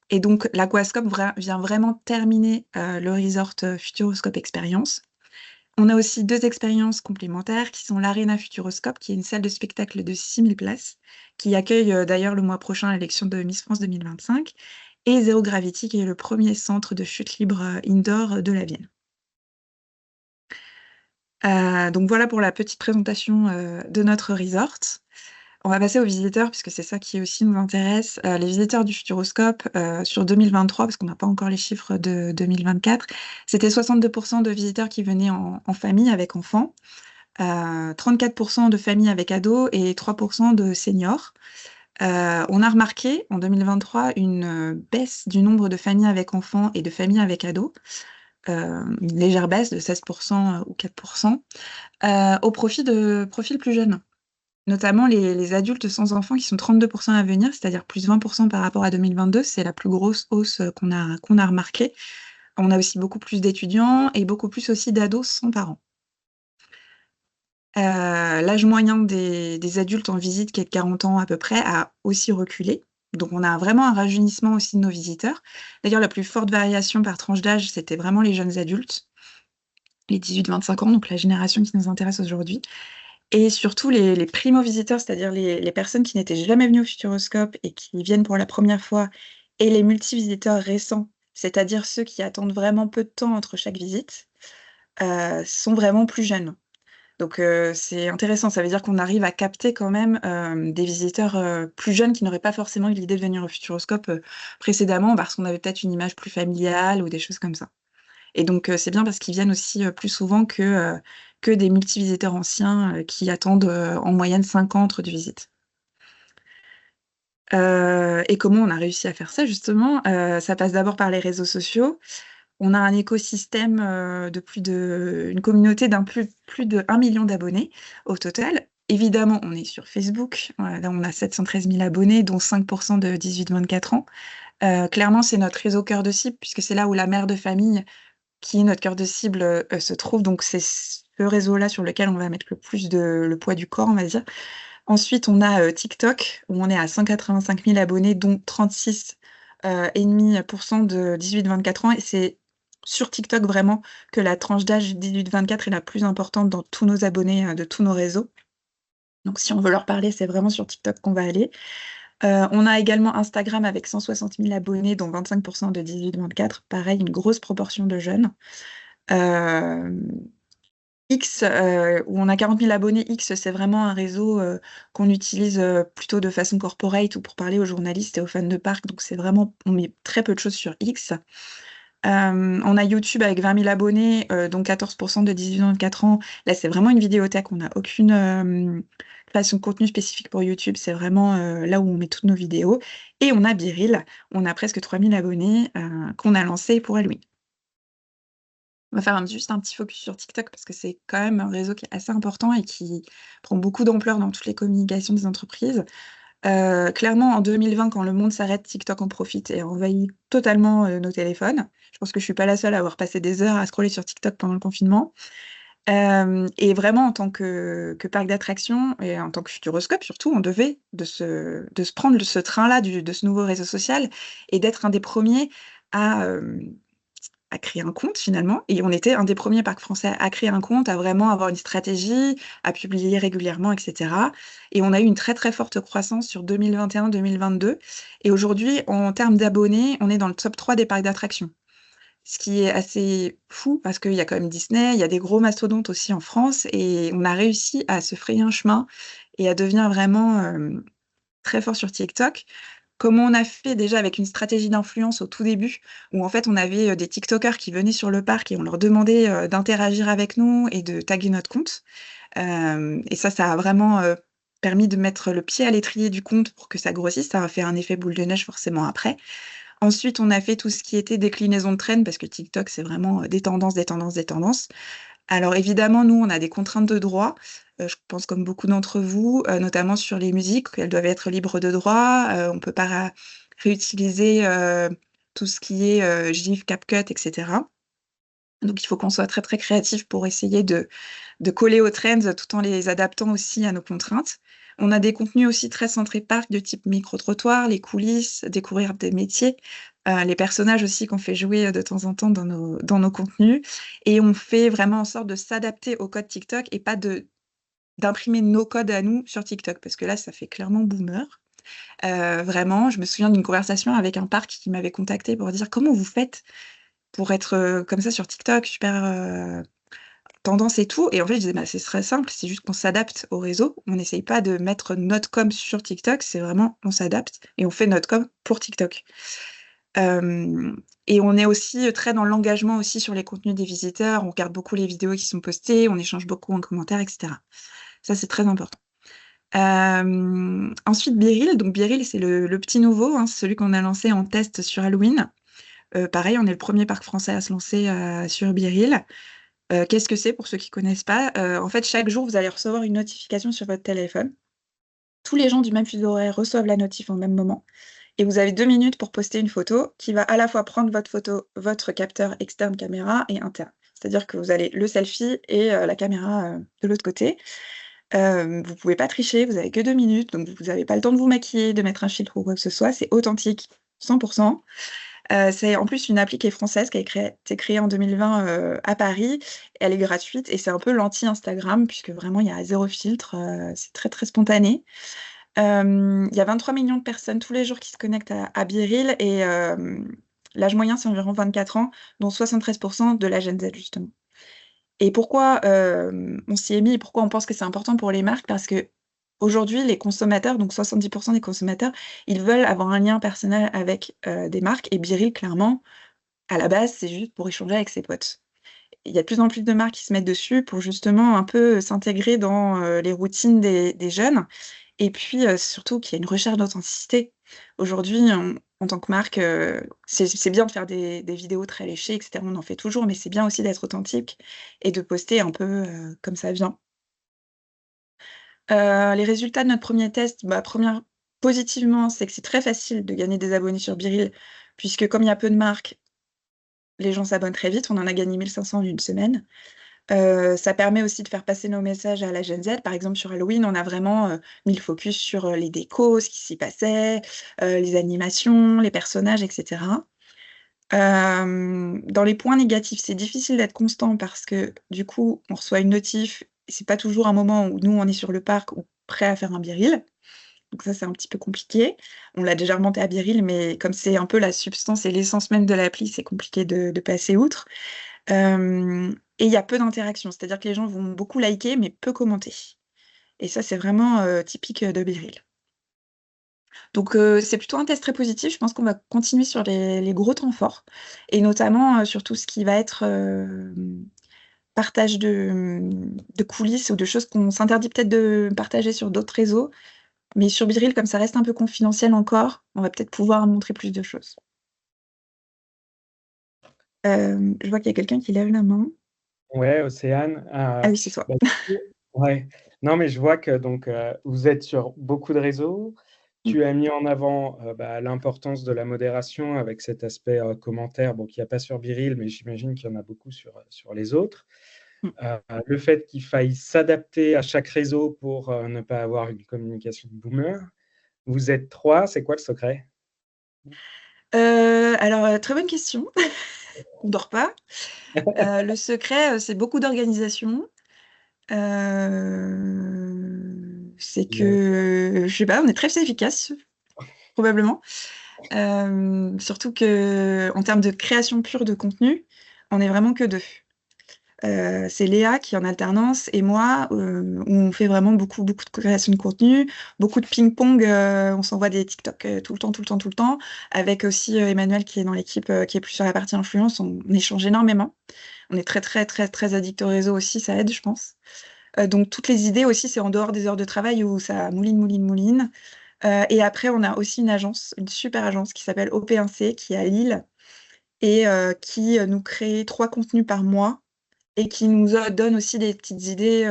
Et donc, l'Aquascope vient vraiment terminer le resort Futuroscope Experience. On a aussi 2 expériences complémentaires qui sont l'Arena Futuroscope, qui est une salle de spectacle de 6000 places, qui accueille d'ailleurs le mois prochain l'élection de Miss France 2025, et Zero Gravity, qui est le premier centre de chute libre indoor de la ville. Donc voilà pour la petite présentation de notre resort. On va passer aux visiteurs, puisque c'est ça qui aussi nous intéresse. Les visiteurs du Futuroscope sur 2023, parce qu'on n'a pas encore les chiffres de 2024, c'était 62% de visiteurs qui venaient en famille avec enfants, 34% de familles avec ados et 3% de seniors. On a remarqué en 2023 une baisse du nombre de familles avec enfants et de familles avec ados, une légère baisse de 16% ou 4%, au profit de profils plus jeunes. Notamment les adultes sans enfants qui sont 32% à venir, c'est-à-dire plus 20% par rapport à 2022. C'est la plus grosse hausse qu'on a remarquée. On a aussi beaucoup plus d'étudiants et beaucoup plus aussi d'ados sans parents. L'âge moyen des adultes en visite, qui est de 40 ans à peu près, a aussi reculé. Donc on a vraiment un rajeunissement aussi de nos visiteurs. D'ailleurs, la plus forte variation par tranche d'âge, c'était vraiment les jeunes adultes, les 18-25 ans, donc la génération qui nous intéresse aujourd'hui. Et surtout les primo-visiteurs, c'est-à-dire les personnes qui n'étaient jamais venues au Futuroscope et qui viennent pour la première fois, et les multivisiteurs récents, c'est-à-dire ceux qui attendent vraiment peu de temps entre chaque visite, sont vraiment plus jeunes. Donc c'est intéressant, ça veut dire qu'on arrive à capter quand même des visiteurs plus jeunes qui n'auraient pas forcément eu l'idée de venir au Futuroscope précédemment, parce qu'on avait peut-être une image plus familiale ou des choses comme ça. Et donc c'est bien parce qu'ils viennent aussi plus souvent que des multivisiteurs anciens qui attendent en moyenne 5 ans entre 2 visites. Et comment on a réussi à faire ça justement? Ça passe d'abord par les réseaux sociaux. On a un écosystème une communauté plus de 1 million d'abonnés au total. Évidemment, on est sur Facebook. Là, on a 713 000 abonnés, dont 5% de 18-24 ans. Clairement, c'est notre réseau cœur de cible, puisque c'est là où la mère de famille, qui est notre cœur de cible, se trouve. Donc, c'est ce réseau-là sur lequel on va mettre le plus le poids du corps, on va dire. Ensuite, on a TikTok, où on est à 185 000 abonnés, dont 36,5% de 18-24 ans. Et c'est sur TikTok vraiment que la tranche d'âge 18-24 est la plus importante dans tous nos abonnés de tous nos réseaux. Donc, si on veut leur parler, c'est vraiment sur TikTok qu'on va aller. On a également Instagram avec 160 000 abonnés, dont 25% de 18-24. Pareil, une grosse proportion de jeunes. X, où on a 40 000 abonnés. X, c'est vraiment un réseau qu'on utilise plutôt de façon corporate ou pour parler aux journalistes et aux fans de parc. Donc, c'est vraiment, on met très peu de choses sur X. On a YouTube avec 20 000 abonnés, dont 14% de 18-24 ans. Là, c'est vraiment une vidéothèque. On n'a aucune création de contenu spécifique pour YouTube. C'est vraiment là où on met toutes nos vidéos. Et on a Biril. On a presque 3 000 abonnés qu'on a lancé pour Halloween. On va faire juste un petit focus sur TikTok parce que c'est quand même un réseau qui est assez important et qui prend beaucoup d'ampleur dans toutes les communications des entreprises. Clairement, en 2020, quand le monde s'arrête, TikTok en profite et envahit totalement nos téléphones. Je pense que je suis pas la seule à avoir passé des heures à scroller sur TikTok pendant le confinement. Et vraiment, en tant que parc d'attractions et en tant que Futuroscope, surtout, on devait de se prendre ce train-là de ce nouveau réseau social et d'être un des premiers à créer un compte finalement. Et on était un des premiers parcs français à créer un compte, à vraiment avoir une stratégie, à publier régulièrement, etc. Et on a eu une très très forte croissance sur 2021-2022. Et aujourd'hui, en termes d'abonnés, on est dans le top 3 des parcs d'attractions. Ce qui est assez fou parce qu'il y a quand même Disney, il y a des gros mastodontes aussi en France et on a réussi à se frayer un chemin et à devenir vraiment très fort sur TikTok. Comme on a fait déjà avec une stratégie d'influence au tout début, où en fait on avait des TikTokers qui venaient sur le parc et on leur demandait d'interagir avec nous et de taguer notre compte. Et ça a vraiment permis de mettre le pied à l'étrier du compte pour que ça grossisse. Ça a fait un effet boule de neige forcément après. Ensuite, on a fait tout ce qui était déclinaison de trend, parce que TikTok, c'est vraiment des tendances, des tendances, des tendances. Alors évidemment, nous, on a des contraintes de droit, je pense comme beaucoup d'entre vous, notamment sur les musiques, elles doivent être libres de droit, on ne peut pas réutiliser tout ce qui est GIF, CapCut, etc. Donc il faut qu'on soit très très créatif pour essayer de coller aux trends tout en les adaptant aussi à nos contraintes. On a des contenus aussi très centrés parc de type micro-trottoir, les coulisses, découvrir des métiers, les personnages aussi qu'on fait jouer de temps en temps dans nos contenus. Et on fait vraiment en sorte de s'adapter au code TikTok et pas d'imprimer nos codes à nous sur TikTok, parce que là, ça fait clairement boomer. Vraiment, je me souviens d'une conversation avec un parc qui m'avait contacté pour dire comment vous faites pour être comme ça sur TikTok, super tendance et tout. Et en fait, je disais, bah, c'est très simple, c'est juste qu'on s'adapte au réseau. On n'essaye pas de mettre notre com sur TikTok, c'est vraiment, on s'adapte et on fait notre com pour TikTok. Et on est aussi très dans l'engagement aussi sur les contenus des visiteurs. On regarde beaucoup les vidéos qui sont postées, on échange beaucoup en commentaire, etc. Ça, c'est très important. Ensuite, Biril. Donc, Biril, c'est le petit nouveau, hein, celui qu'on a lancé en test sur Halloween. Pareil, on est le premier parc français à se lancer sur Biril. Qu'est-ce que c'est pour ceux qui ne connaissent pas? En fait, chaque jour, vous allez recevoir une notification sur votre téléphone. Tous les gens du même fuseau horaire reçoivent la notif en même moment. Et vous avez 2 minutes pour poster une photo qui va à la fois prendre votre photo, votre capteur externe caméra et interne. C'est-à-dire que vous avez le selfie et la caméra de l'autre côté. Vous ne pouvez pas tricher, vous n'avez que 2 minutes, donc vous n'avez pas le temps de vous maquiller, de mettre un filtre ou quoi que ce soit. C'est authentique, 100%. C'est en plus une appli qui est française, qui a été créée en 2020 à Paris. Elle est gratuite et c'est un peu l'anti-Instagram, puisque vraiment il y a 0 filtre, c'est très très spontané. Il y a 23 millions de personnes tous les jours qui se connectent à Biril et l'âge moyen c'est environ 24 ans, dont 73% de la Gen Z justement. Et pourquoi on s'y est mis et pourquoi on pense que c'est important pour les marques? Parce que aujourd'hui, les consommateurs, donc 70% des consommateurs, ils veulent avoir un lien personnel avec des marques. Et Biril, clairement, à la base, c'est juste pour échanger avec ses potes. Il y a de plus en plus de marques qui se mettent dessus pour justement un peu s'intégrer dans les routines des jeunes. Et puis surtout qu'il y a une recherche d'authenticité. Aujourd'hui, en tant que marque, c'est bien de faire des vidéos très léchées, etc. On en fait toujours, mais c'est bien aussi d'être authentique et de poster un peu comme ça vient. Les résultats de notre premier test, positivement, c'est que c'est très facile de gagner des abonnés sur Biril, puisque comme il y a peu de marques, les gens s'abonnent très vite. On en a gagné 1500 en une semaine. Ça permet aussi de faire passer nos messages à la Gen Z. Par exemple, sur Halloween, on a vraiment mis le focus sur les décos, ce qui s'y passait, les animations, les personnages, etc. Dans les points négatifs, c'est difficile d'être constant parce que du coup, on reçoit une notif et c'est pas toujours un moment où nous, on est sur le parc ou prêt à faire un Biril. Donc ça, c'est un petit peu compliqué. On l'a déjà remonté à Biril, mais comme c'est un peu la substance et l'essence même de l'appli, c'est compliqué de passer outre. Et il y a peu d'interactions, c'est-à-dire que les gens vont beaucoup liker, mais peu commenter. Et ça, c'est vraiment typique de BeReal. Donc, c'est plutôt un test très positif. Je pense qu'on va continuer sur les gros temps forts, et notamment sur tout ce qui va être partage de coulisses ou de choses qu'on s'interdit peut-être de partager sur d'autres réseaux. Mais sur BeReal, comme ça reste un peu confidentiel encore, on va peut-être pouvoir montrer plus de choses. Je vois qu'il y a quelqu'un qui lève la main. Ouais, Océane. Ah oui, c'est toi. Ouais. Non, mais je vois que donc, vous êtes sur beaucoup de réseaux. Tu as mis en avant l'importance de la modération avec cet aspect commentaire, bon, qu'il n'y a pas sur BeReal, mais j'imagine qu'il y en a beaucoup sur les autres. Le fait qu'il faille s'adapter à chaque réseau pour ne pas avoir une communication de boomer. Vous êtes 3, c'est quoi le secret? Alors, très bonne question. On dort pas. Le secret, c'est beaucoup d'organisation. C'est que, je sais pas, on est très efficace, probablement. Surtout qu'en termes de création pure de contenu, on est vraiment que 2. C'est Léa qui est en alternance et moi, on fait vraiment beaucoup de création de contenu, beaucoup de ping-pong, on s'envoie des TikTok tout le temps, avec aussi Emmanuel qui est dans l'équipe, qui est plus sur la partie influence, on échange énormément. On est très addict au réseau aussi, ça aide, je pense. Donc toutes les idées aussi, c'est en dehors des heures de travail où ça mouline. Et après, on a aussi une agence, une super agence qui s'appelle OP1C, qui est à Lille, et qui nous crée 3 contenus par mois, et qui nous donne aussi des petites idées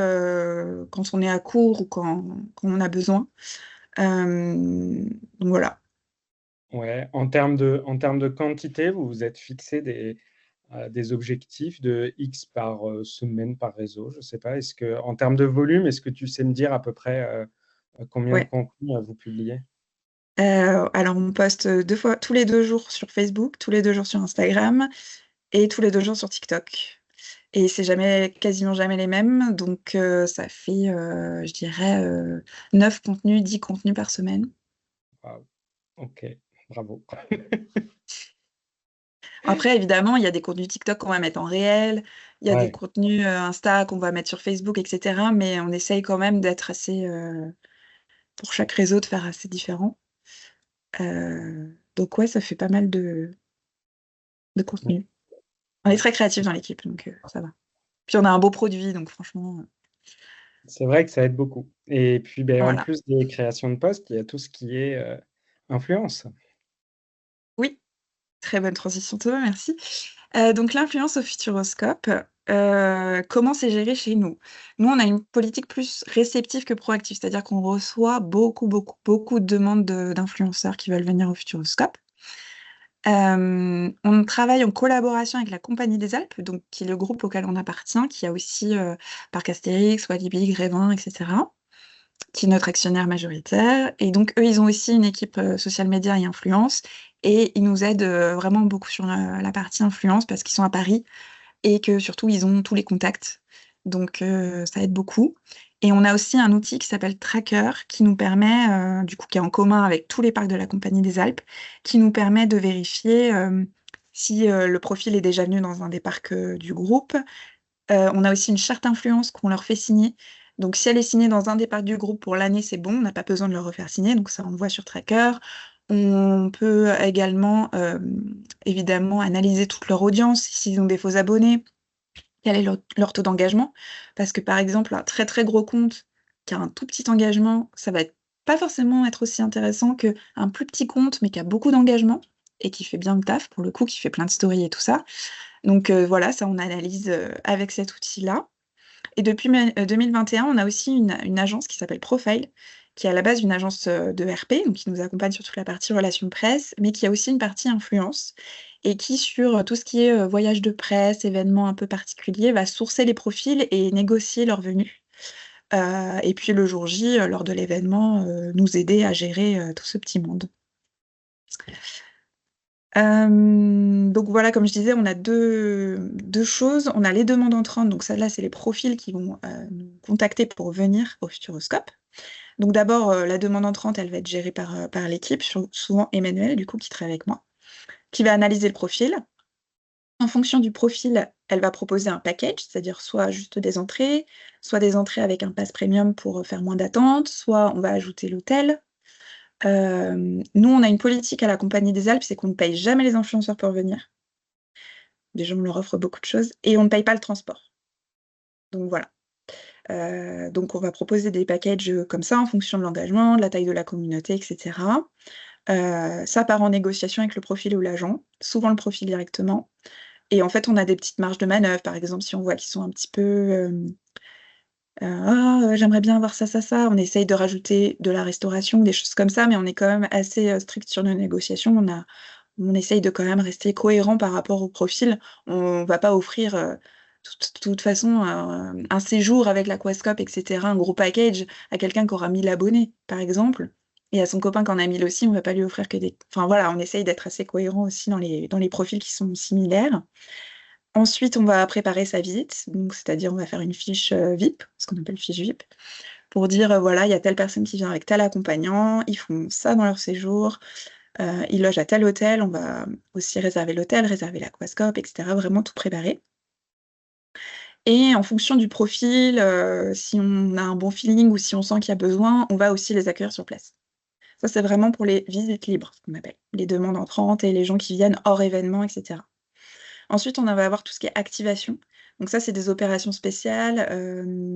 quand on est à court ou quand on a besoin. Donc voilà. Ouais, en termes de quantité, vous vous êtes fixé des objectifs de X par semaine, par réseau, je ne sais pas. En termes de volume, est-ce que tu sais me dire à peu près combien de contenus vous publiez? Alors, on poste tous les 2 jours sur Facebook, tous les 2 jours sur Instagram et tous les 2 jours sur TikTok. Et c'est quasiment jamais les mêmes. Donc, ça fait, je dirais, 9 contenus, 10 contenus par semaine. Waouh, ok, bravo. Après, évidemment, il y a des contenus TikTok qu'on va mettre en réel, il y a des Ouais. contenus Insta qu'on va mettre sur Facebook, etc. Mais on essaye quand même d'être assez, pour chaque réseau, de faire assez différent. Donc ouais, ça fait pas mal de contenu. On est très créatifs dans l'équipe, donc ça va. Puis on a un beau produit, donc franchement. C'est vrai que ça aide beaucoup. Et puis, en Voilà. plus des créations de posts, il y a tout ce qui est influence. Oui, très bonne transition, Thomas, merci. Donc l'influence au Futuroscope, comment c'est géré chez nous? Nous, on a une politique plus réceptive que proactive, c'est-à-dire qu'on reçoit beaucoup de demandes d'influenceurs qui veulent venir au Futuroscope. On travaille en collaboration avec la Compagnie des Alpes, donc qui est le groupe auquel on appartient, qui a aussi Parc Astérix, Walibi, Grévin, etc., qui est notre actionnaire majoritaire. Et donc, eux, ils ont aussi une équipe social media et influence, et ils nous aident vraiment beaucoup sur la partie influence parce qu'ils sont à Paris et que surtout, ils ont tous les contacts. Donc, ça aide beaucoup. Et on a aussi un outil qui s'appelle Tracker, qui nous permet, du coup, qui est en commun avec tous les parcs de la Compagnie des Alpes, qui nous permet de vérifier si le profil est déjà venu dans un des parcs du groupe. On a aussi une charte influence qu'on leur fait signer. Donc, si elle est signée dans un des parcs du groupe pour l'année, c'est bon, on n'a pas besoin de le refaire signer. Donc, ça, on le voit sur Tracker. On peut également, évidemment, analyser toute leur audience, s'ils ont des faux abonnés, quel est leur taux d'engagement. Parce que, par exemple, un très gros compte qui a un tout petit engagement, ça va pas forcément être aussi intéressant qu'un plus petit compte, mais qui a beaucoup d'engagement et qui fait bien le taf, pour le coup, qui fait plein de stories et tout ça. Donc voilà, ça, on analyse avec cet outil-là. Et depuis 2021, on a aussi une agence qui s'appelle Profile, qui est à la base une agence de RP, donc qui nous accompagne sur toute la partie relations presse, mais qui a aussi une partie influence, et qui, sur tout ce qui est voyage de presse, événements un peu particuliers, va sourcer les profils et négocier leur venue. Et puis le jour J, lors de l'événement, nous aider à gérer tout ce petit monde. Donc voilà, comme je disais, on a deux choses. On a les demandes entrantes, donc celles-là, c'est les profils qui vont nous contacter pour venir au Futuroscope. Donc d'abord, la demande entrante, elle va être gérée par l'équipe, souvent Emmanuel, du coup, qui travaille avec moi, qui va analyser le profil. En fonction du profil, elle va proposer un package, c'est-à-dire soit juste des entrées, soit des entrées avec un pass premium pour faire moins d'attente, soit on va ajouter l'hôtel. Nous, on a une politique à la Compagnie des Alpes, c'est qu'on ne paye jamais les influenceurs pour venir. Déjà, on leur offre beaucoup de choses et on ne paye pas le transport. Donc voilà. Donc on va proposer des packages comme ça en fonction de l'engagement, de la taille de la communauté, etc. Ça part en négociation avec le profil ou l'agent, souvent le profil directement. Et en fait, on a des petites marges de manœuvre. Par exemple, si on voit qu'ils sont un petit peu j'aimerais bien avoir ça, ça, ça. On essaye de rajouter de la restauration, des choses comme ça, mais on est quand même assez strict sur nos négociations. On essaye de quand même rester cohérent par rapport au profil. On va pas offrir de toute façon un séjour avec l'Aquascope, etc., un gros package à quelqu'un qui aura 1000 abonnés, par exemple. Et à son copain qui en a 1000 aussi, on va pas lui offrir que des. Enfin voilà, on essaye d'être assez cohérent aussi dans les profils qui sont similaires. Ensuite, on va préparer sa visite, donc c'est-à-dire on va faire une fiche VIP, ce qu'on appelle fiche VIP, pour dire voilà, il y a telle personne qui vient avec tel accompagnant, ils font ça dans leur séjour, ils logent à tel hôtel, on va aussi réserver l'hôtel, réserver l'aquascope, etc. Vraiment tout préparer. Et en fonction du profil, si on a un bon feeling ou si on sent qu'il y a besoin, on va aussi les accueillir sur place. Ça, c'est vraiment pour les visites libres, ce qu'on appelle, les demandes entrantes et les gens qui viennent hors événement, etc. Ensuite, on va avoir tout ce qui est activation. Donc ça, c'est des opérations spéciales,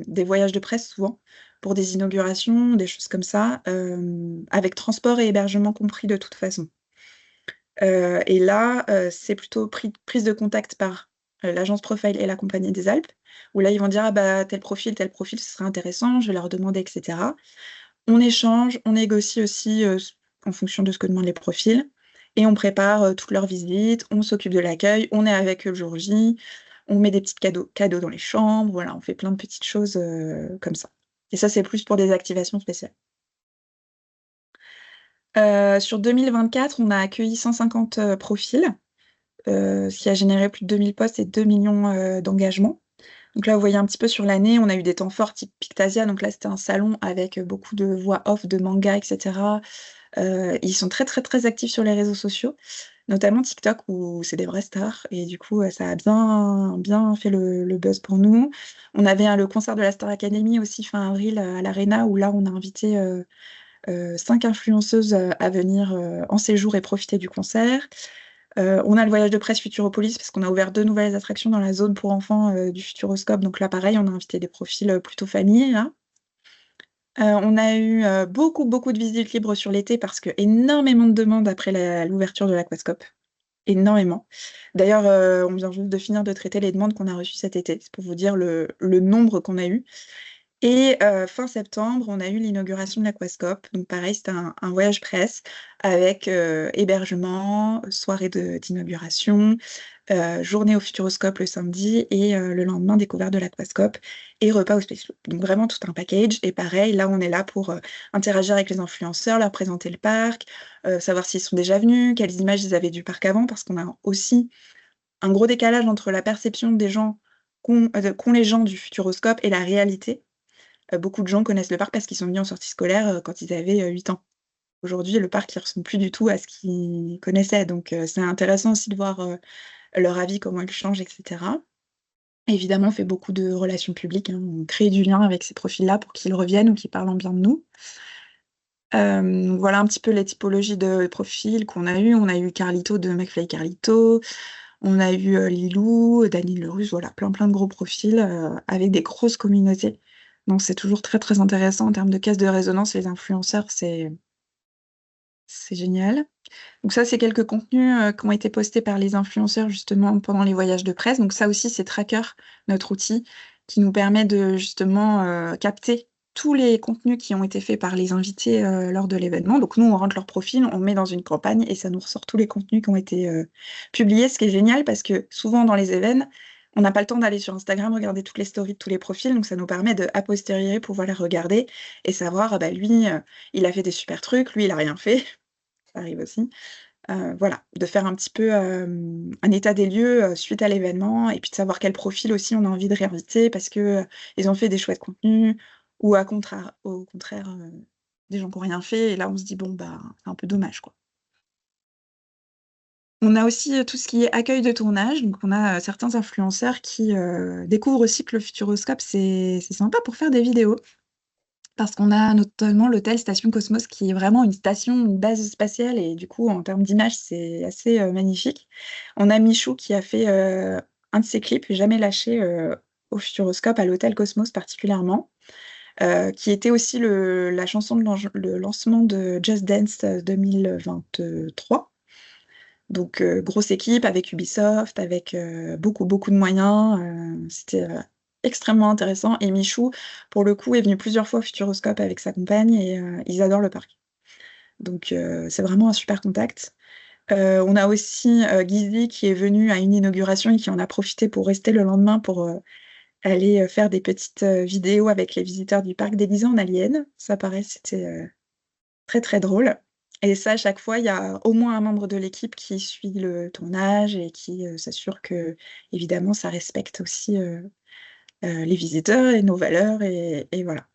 des voyages de presse souvent, pour des inaugurations, des choses comme ça, avec transport et hébergement compris de toute façon. Et là, c'est plutôt prise de contact par l'agence Profile et la Compagnie des Alpes, où là, ils vont dire ah bah tel profil, ce serait intéressant, je vais leur demander, etc. On échange, on négocie aussi en fonction de ce que demandent les profils. Et on prépare toutes leurs visites, on s'occupe de l'accueil, on est avec eux le jour J, on met des petits cadeaux dans les chambres, voilà, on fait plein de petites choses comme ça. Et ça, c'est plus pour des activations spéciales. Sur 2024, on a accueilli 150 profils, ce qui a généré plus de 2000 postes et 2 millions d'engagements. Donc là, vous voyez un petit peu sur l'année, on a eu des temps forts type Pictasia, donc là, c'était un salon avec beaucoup de voix off, de manga, etc. Ils sont très, très, très actifs sur les réseaux sociaux, notamment TikTok, où c'est des vraies stars. Et du coup, ça a bien, bien fait le buzz pour nous. On avait le concert de la Star Academy aussi fin avril à l'Arena, où là, on a invité 5 influenceuses à venir en séjour et profiter du concert. On a le voyage de presse Futuropolis, parce qu'on a ouvert 2 nouvelles attractions dans la zone pour enfants du Futuroscope. Donc là, pareil, on a invité des profils plutôt famille, là. On a eu beaucoup, beaucoup de visites libres sur l'été parce que énormément de demandes après l'ouverture de l'Aquascope. Énormément. D'ailleurs, on vient juste de finir de traiter les demandes qu'on a reçues cet été. C'est pour vous dire le nombre qu'on a eu. Et fin septembre, on a eu l'inauguration de l'Aquascope. Donc pareil, c'était un voyage presse avec hébergement, soirée d'inauguration, journée au Futuroscope le samedi et le lendemain, découverte de l'Aquascope et repas au Space Loop. Donc vraiment tout un package. Et pareil, là, on est là pour interagir avec les influenceurs, leur présenter le parc, savoir s'ils sont déjà venus, quelles images ils avaient du parc avant, parce qu'on a aussi un gros décalage entre la perception des gens qu'ont les gens du Futuroscope et la réalité. Beaucoup de gens connaissent le parc parce qu'ils sont venus en sortie scolaire quand ils avaient 8 ans. Aujourd'hui, le parc, il ressemble plus du tout à ce qu'ils connaissaient. Donc, c'est intéressant aussi de voir leur avis, comment ils changent, etc. Évidemment, on fait beaucoup de relations publiques. On crée du lien avec ces profils-là pour qu'ils reviennent ou qu'ils parlent en bien de nous. Voilà un petit peu les typologies de profils qu'on a eu. On a eu Carlito de McFly Carlito. On a eu Lilou, Daniel Lerusse, voilà, plein de gros profils avec des grosses communautés. Donc c'est toujours très très intéressant en termes de caisse de résonance, les influenceurs, c'est génial. Donc ça, c'est quelques contenus qui ont été postés par les influenceurs justement pendant les voyages de presse. Donc ça aussi, c'est Tracker, notre outil, qui nous permet de justement capter tous les contenus qui ont été faits par les invités lors de l'événement. Donc nous, on rentre leur profil, on met dans une campagne et ça nous ressort tous les contenus qui ont été publiés, ce qui est génial parce que souvent dans les événements, on n'a pas le temps d'aller sur Instagram, regarder toutes les stories de tous les profils, donc ça nous permet de, a posteriori, pouvoir les regarder et savoir, ah bah lui, il a fait des super trucs, lui, il a rien fait, ça arrive aussi. Voilà, de faire un petit peu un état des lieux suite à l'événement et puis de savoir quel profil aussi on a envie de réinviter parce que ils ont fait des chouettes contenus ou au contraire, des gens qui n'ont rien fait et là on se dit bon bah c'est un peu dommage quoi. On a aussi tout ce qui est accueil de tournage. Donc, on a certains influenceurs qui découvrent aussi que le Futuroscope, c'est sympa pour faire des vidéos. Parce qu'on a notamment l'hôtel Station Cosmos qui est vraiment une station, une base spatiale. Et du coup, en termes d'image, c'est assez magnifique. On a Michou qui a fait un de ses clips, Jamais lâché, au Futuroscope, à l'hôtel Cosmos particulièrement. Qui était aussi la chanson de le lancement de Just Dance 2023. Donc, grosse équipe avec Ubisoft, avec beaucoup de moyens. C'était extrêmement intéressant. Et Michou, pour le coup, est venu plusieurs fois au Futuroscope avec sa compagne et ils adorent le parc. Donc, c'est vraiment un super contact. On a aussi Guizy qui est venu à une inauguration et qui en a profité pour rester le lendemain pour aller faire des petites vidéos avec les visiteurs du parc déguisés en aliens. Ça paraît, c'était très très drôle. Et ça, à chaque fois, il y a au moins un membre de l'équipe qui suit le tournage et qui s'assure que, évidemment, ça respecte aussi les visiteurs et nos valeurs. Et voilà.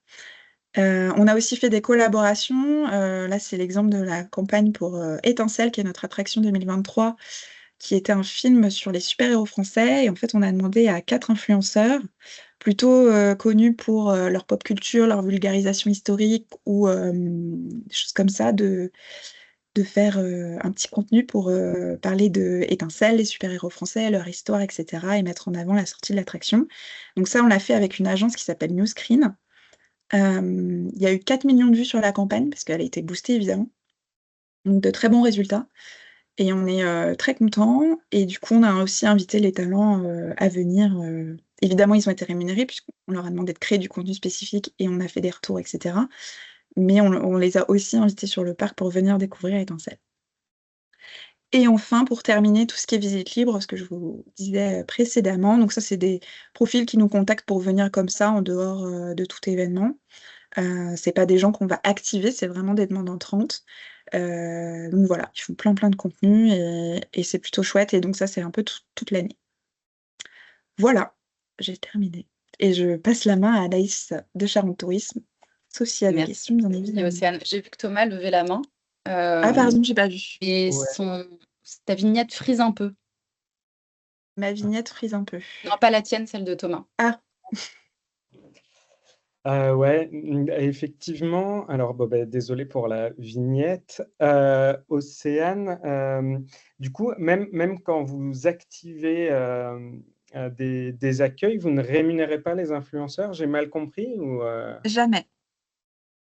On a aussi fait des collaborations. Là, c'est l'exemple de la campagne pour Étincelle, qui est notre attraction 2023, qui était un film sur les super-héros français. Et en fait, on a demandé à 4 influenceurs, plutôt connus pour leur pop culture, leur vulgarisation historique ou des choses comme ça, de faire un petit contenu pour parler de Étincelle, les super-héros français, leur histoire, etc. et mettre en avant la sortie de l'attraction. Donc ça, on l'a fait avec une agence qui s'appelle Newscreen. Il y a eu 4 millions de vues sur la campagne, parce qu'elle a été boostée, évidemment. Donc de très bons résultats. Et on est très contents. Et du coup, on a aussi invité les talents à venir. Évidemment, ils ont été rémunérés, puisqu'on leur a demandé de créer du contenu spécifique et on a fait des retours, etc. Mais on les a aussi invités sur le parc pour venir découvrir Étincelle. Et enfin, pour terminer, tout ce qui est visite libre, ce que je vous disais précédemment. Donc ça, c'est des profils qui nous contactent pour venir comme ça, en dehors de tout événement. C'est pas des gens qu'on va activer, c'est vraiment des demandes entrantes. Donc voilà, ils font plein de contenu et c'est plutôt chouette. Et donc ça, c'est un peu toute l'année. Voilà, j'ai terminé. Et je passe la main à Anaïs de Charente Tourisme, sauf s'il y a des Merci, questions, bien évidemment. Océane. J'ai vu que Thomas levait la main. Ah pardon, j'ai pas vu. Et Ouais. ta vignette frise un peu. Ma vignette frise un peu. Non, pas la tienne, celle de Thomas. Ah, Ouais, effectivement. Alors, bon, désolé pour la vignette. Océane, du coup, même quand vous activez des accueils, vous ne rémunérez pas les influenceurs, j'ai mal compris ou jamais.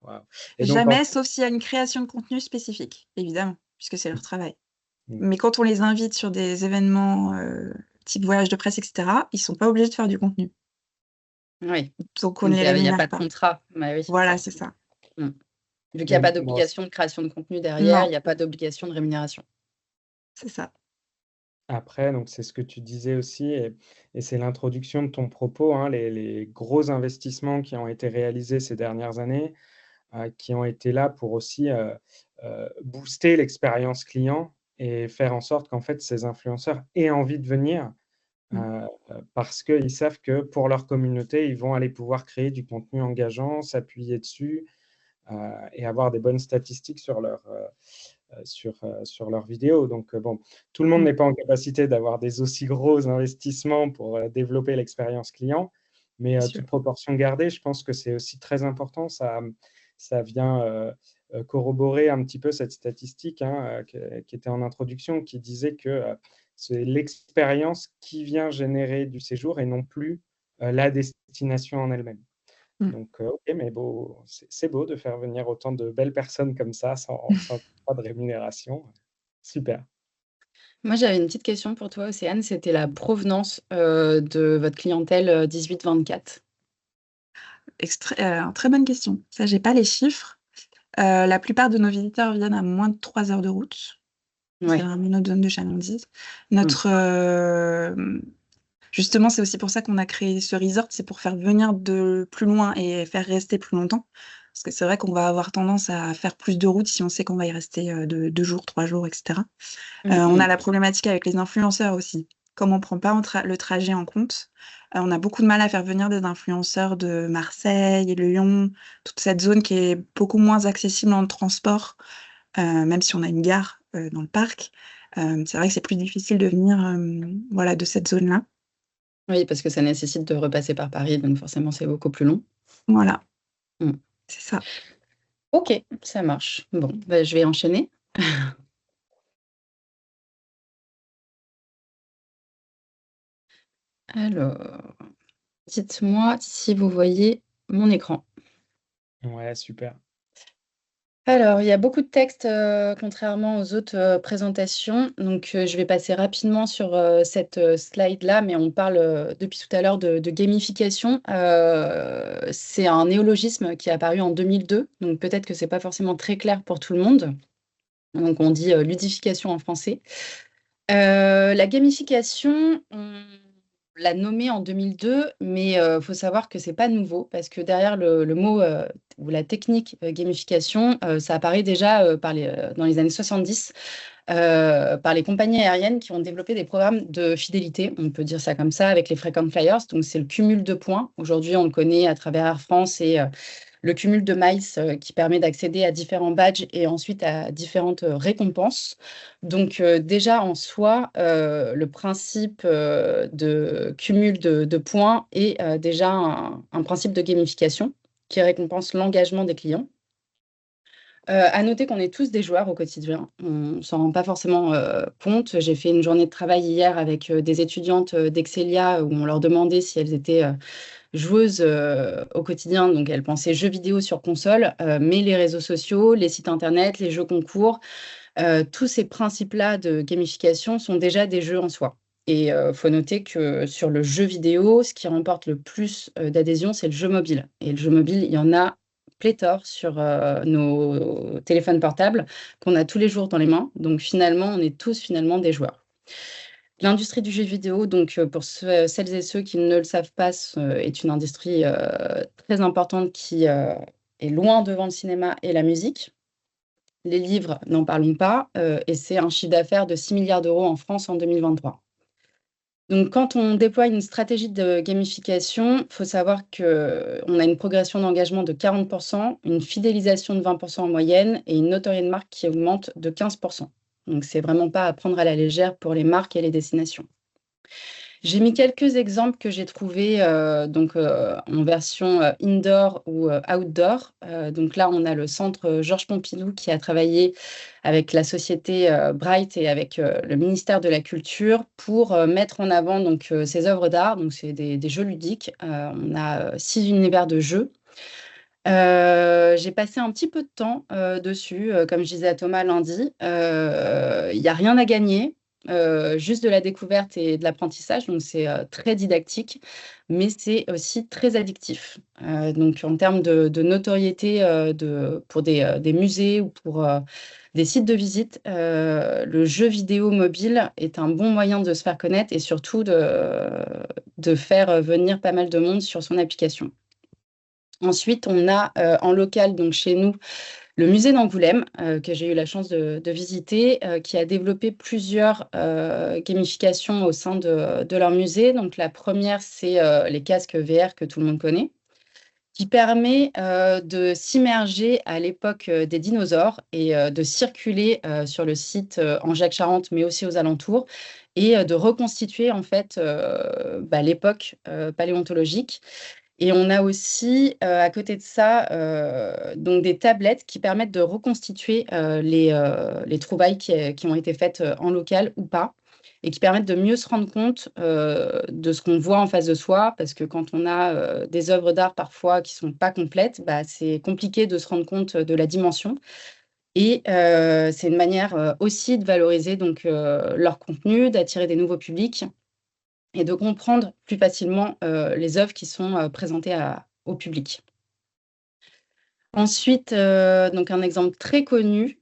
Waouh. Et donc, Jamais, sauf s'il y a une création de contenu spécifique, évidemment, puisque c'est leur travail. Mm. Mais quand on les invite sur des événements type voyage de presse, etc., ils sont pas obligés de faire du contenu. Oui. Donc on ne les Il n'y a rémunère pas de contrat. Bah oui, Voilà, c'est ça. Vu qu'il n'y a pas bon, d'obligation de création de contenu derrière, Non. il n'y a pas d'obligation de rémunération. C'est ça. après, donc c'est ce que tu disais aussi, et c'est l'introduction de ton propos, hein, les gros investissements qui ont été réalisés ces dernières années, qui ont été là pour aussi booster l'expérience client et faire en sorte qu'en fait ces influenceurs aient envie de venir parce qu'ils savent que pour leur communauté, ils vont aller pouvoir créer du contenu engageant, s'appuyer dessus et avoir des bonnes statistiques sur leurs vidéos. Donc, bon, tout le monde n'est pas en capacité d'avoir des aussi gros investissements pour développer l'expérience client, mais toute proportion gardée, je pense que c'est aussi très important. Ça vient corroborer un petit peu cette statistique qui était en introduction, qui disait que c'est l'expérience qui vient générer du séjour et non plus la destination en elle-même. Donc, ok, mais c'est beau de faire venir autant de belles personnes comme ça sans pas de rémunération. Super. Moi, j'avais une petite question pour toi, Océane. C'était la provenance de votre clientèle 18-24. Très bonne question. Ça, j'ai pas les chiffres. La plupart de nos visiteurs viennent à moins de 3 heures de route. Ouais. C'est vraiment notre zone de chalandise. Justement, c'est aussi pour ça qu'on a créé ce resort, c'est pour faire venir de plus loin et faire rester plus longtemps. Parce que c'est vrai qu'on va avoir tendance à faire plus de route si on sait qu'on va y rester 2 jours, 3 jours, etc. On a la problématique avec les influenceurs aussi. Comme on ne prend pas le trajet en compte, on a beaucoup de mal à faire venir des influenceurs de Marseille, Lyon, toute cette zone qui est beaucoup moins accessible en transport, même si on a une gare dans le parc. C'est vrai que c'est plus difficile de venir voilà, de cette zone-là. Oui, parce que ça nécessite de repasser par Paris, donc forcément, c'est beaucoup plus long. Voilà, Mm. c'est ça. Ok, ça marche. Bon, bah, je vais enchaîner. Alors, dites-moi si vous voyez mon écran. Ouais, super. Alors, il y a beaucoup de textes, contrairement aux autres présentations. Donc, je vais passer rapidement sur cette slide-là, mais on parle depuis tout à l'heure de gamification. C'est un néologisme qui est apparu en 2002, donc peut-être que ce n'est pas forcément très clair pour tout le monde. Donc, on dit ludification en français. La gamification, on l'a nommée en 2002, mais il faut savoir que c'est pas nouveau parce que derrière le mot ou la technique gamification, ça apparaît déjà dans les années 70 par les compagnies aériennes qui ont développé des programmes de fidélité, on peut dire ça comme ça, avec les frequent flyers. Donc, c'est le cumul de points. Aujourd'hui, on le connaît à travers Air France et le cumul de miles qui permet d'accéder à différents badges et ensuite à différentes récompenses. Donc déjà en soi, le principe de cumul de points est déjà un principe de gamification qui récompense l'engagement des clients. À noter qu'on est tous des joueurs au quotidien. On ne s'en rend pas forcément compte. J'ai fait une journée de travail hier avec des étudiantes d'Excelia où on leur demandait si elles étaient joueuses au quotidien. Donc, elles pensaient jeux vidéo sur console, mais les réseaux sociaux, les sites internet, les jeux concours, tous ces principes-là de gamification sont déjà des jeux en soi. Et il faut noter que sur le jeu vidéo, ce qui remporte le plus d'adhésion, c'est le jeu mobile. Et le jeu mobile, il y en a pléthore sur nos téléphones portables qu'on a tous les jours dans les mains. Donc finalement, on est tous finalement des joueurs. L'industrie du jeu vidéo, donc pour celles et ceux qui ne le savent pas, est une industrie très importante qui est loin devant le cinéma et la musique. Les livres, n'en parlons pas, et c'est un chiffre d'affaires de 6 milliards d'euros en France en 2023. Donc, quand on déploie une stratégie de gamification, il faut savoir qu'on a une progression d'engagement de 40%, une fidélisation de 20% en moyenne et une notoriété de marque qui augmente de 15%. Donc, c'est vraiment pas à prendre à la légère pour les marques et les destinations. J'ai mis quelques exemples que j'ai trouvés en version indoor ou outdoor. Donc là, on a le centre Georges Pompidou qui a travaillé avec la société Bright et avec le ministère de la Culture pour mettre en avant donc, ces œuvres d'art. Donc, c'est des jeux ludiques. On a 6 univers de jeux. J'ai passé un petit peu de temps dessus, comme je disais à Thomas lundi. Il n'y a rien à gagner. Juste de la découverte et de l'apprentissage, donc c'est très didactique, mais c'est aussi très addictif. Donc en termes de notoriété pour des musées ou pour des sites de visite, le jeu vidéo mobile est un bon moyen de se faire connaître et surtout de faire venir pas mal de monde sur son application. Ensuite, on a en local, donc chez nous, le musée d'Angoulême, que j'ai eu la chance de visiter, qui a développé plusieurs gamifications au sein de leur musée. Donc, la première, c'est les casques VR que tout le monde connaît, qui permet de s'immerger à l'époque des dinosaures et de circuler sur le site en Jacques-Charente, mais aussi aux alentours, et de reconstituer en fait l'époque paléontologique. Et on a aussi, à côté de ça, donc des tablettes qui permettent de reconstituer les trouvailles qui ont été faites en local ou pas, et qui permettent de mieux se rendre compte de ce qu'on voit en face de soi, parce que quand on a des œuvres d'art parfois qui ne sont pas complètes, c'est compliqué de se rendre compte de la dimension. Et c'est une manière aussi de valoriser donc, leur contenu, d'attirer des nouveaux publics et de comprendre plus facilement les œuvres qui sont présentées au public. Ensuite, donc un exemple très connu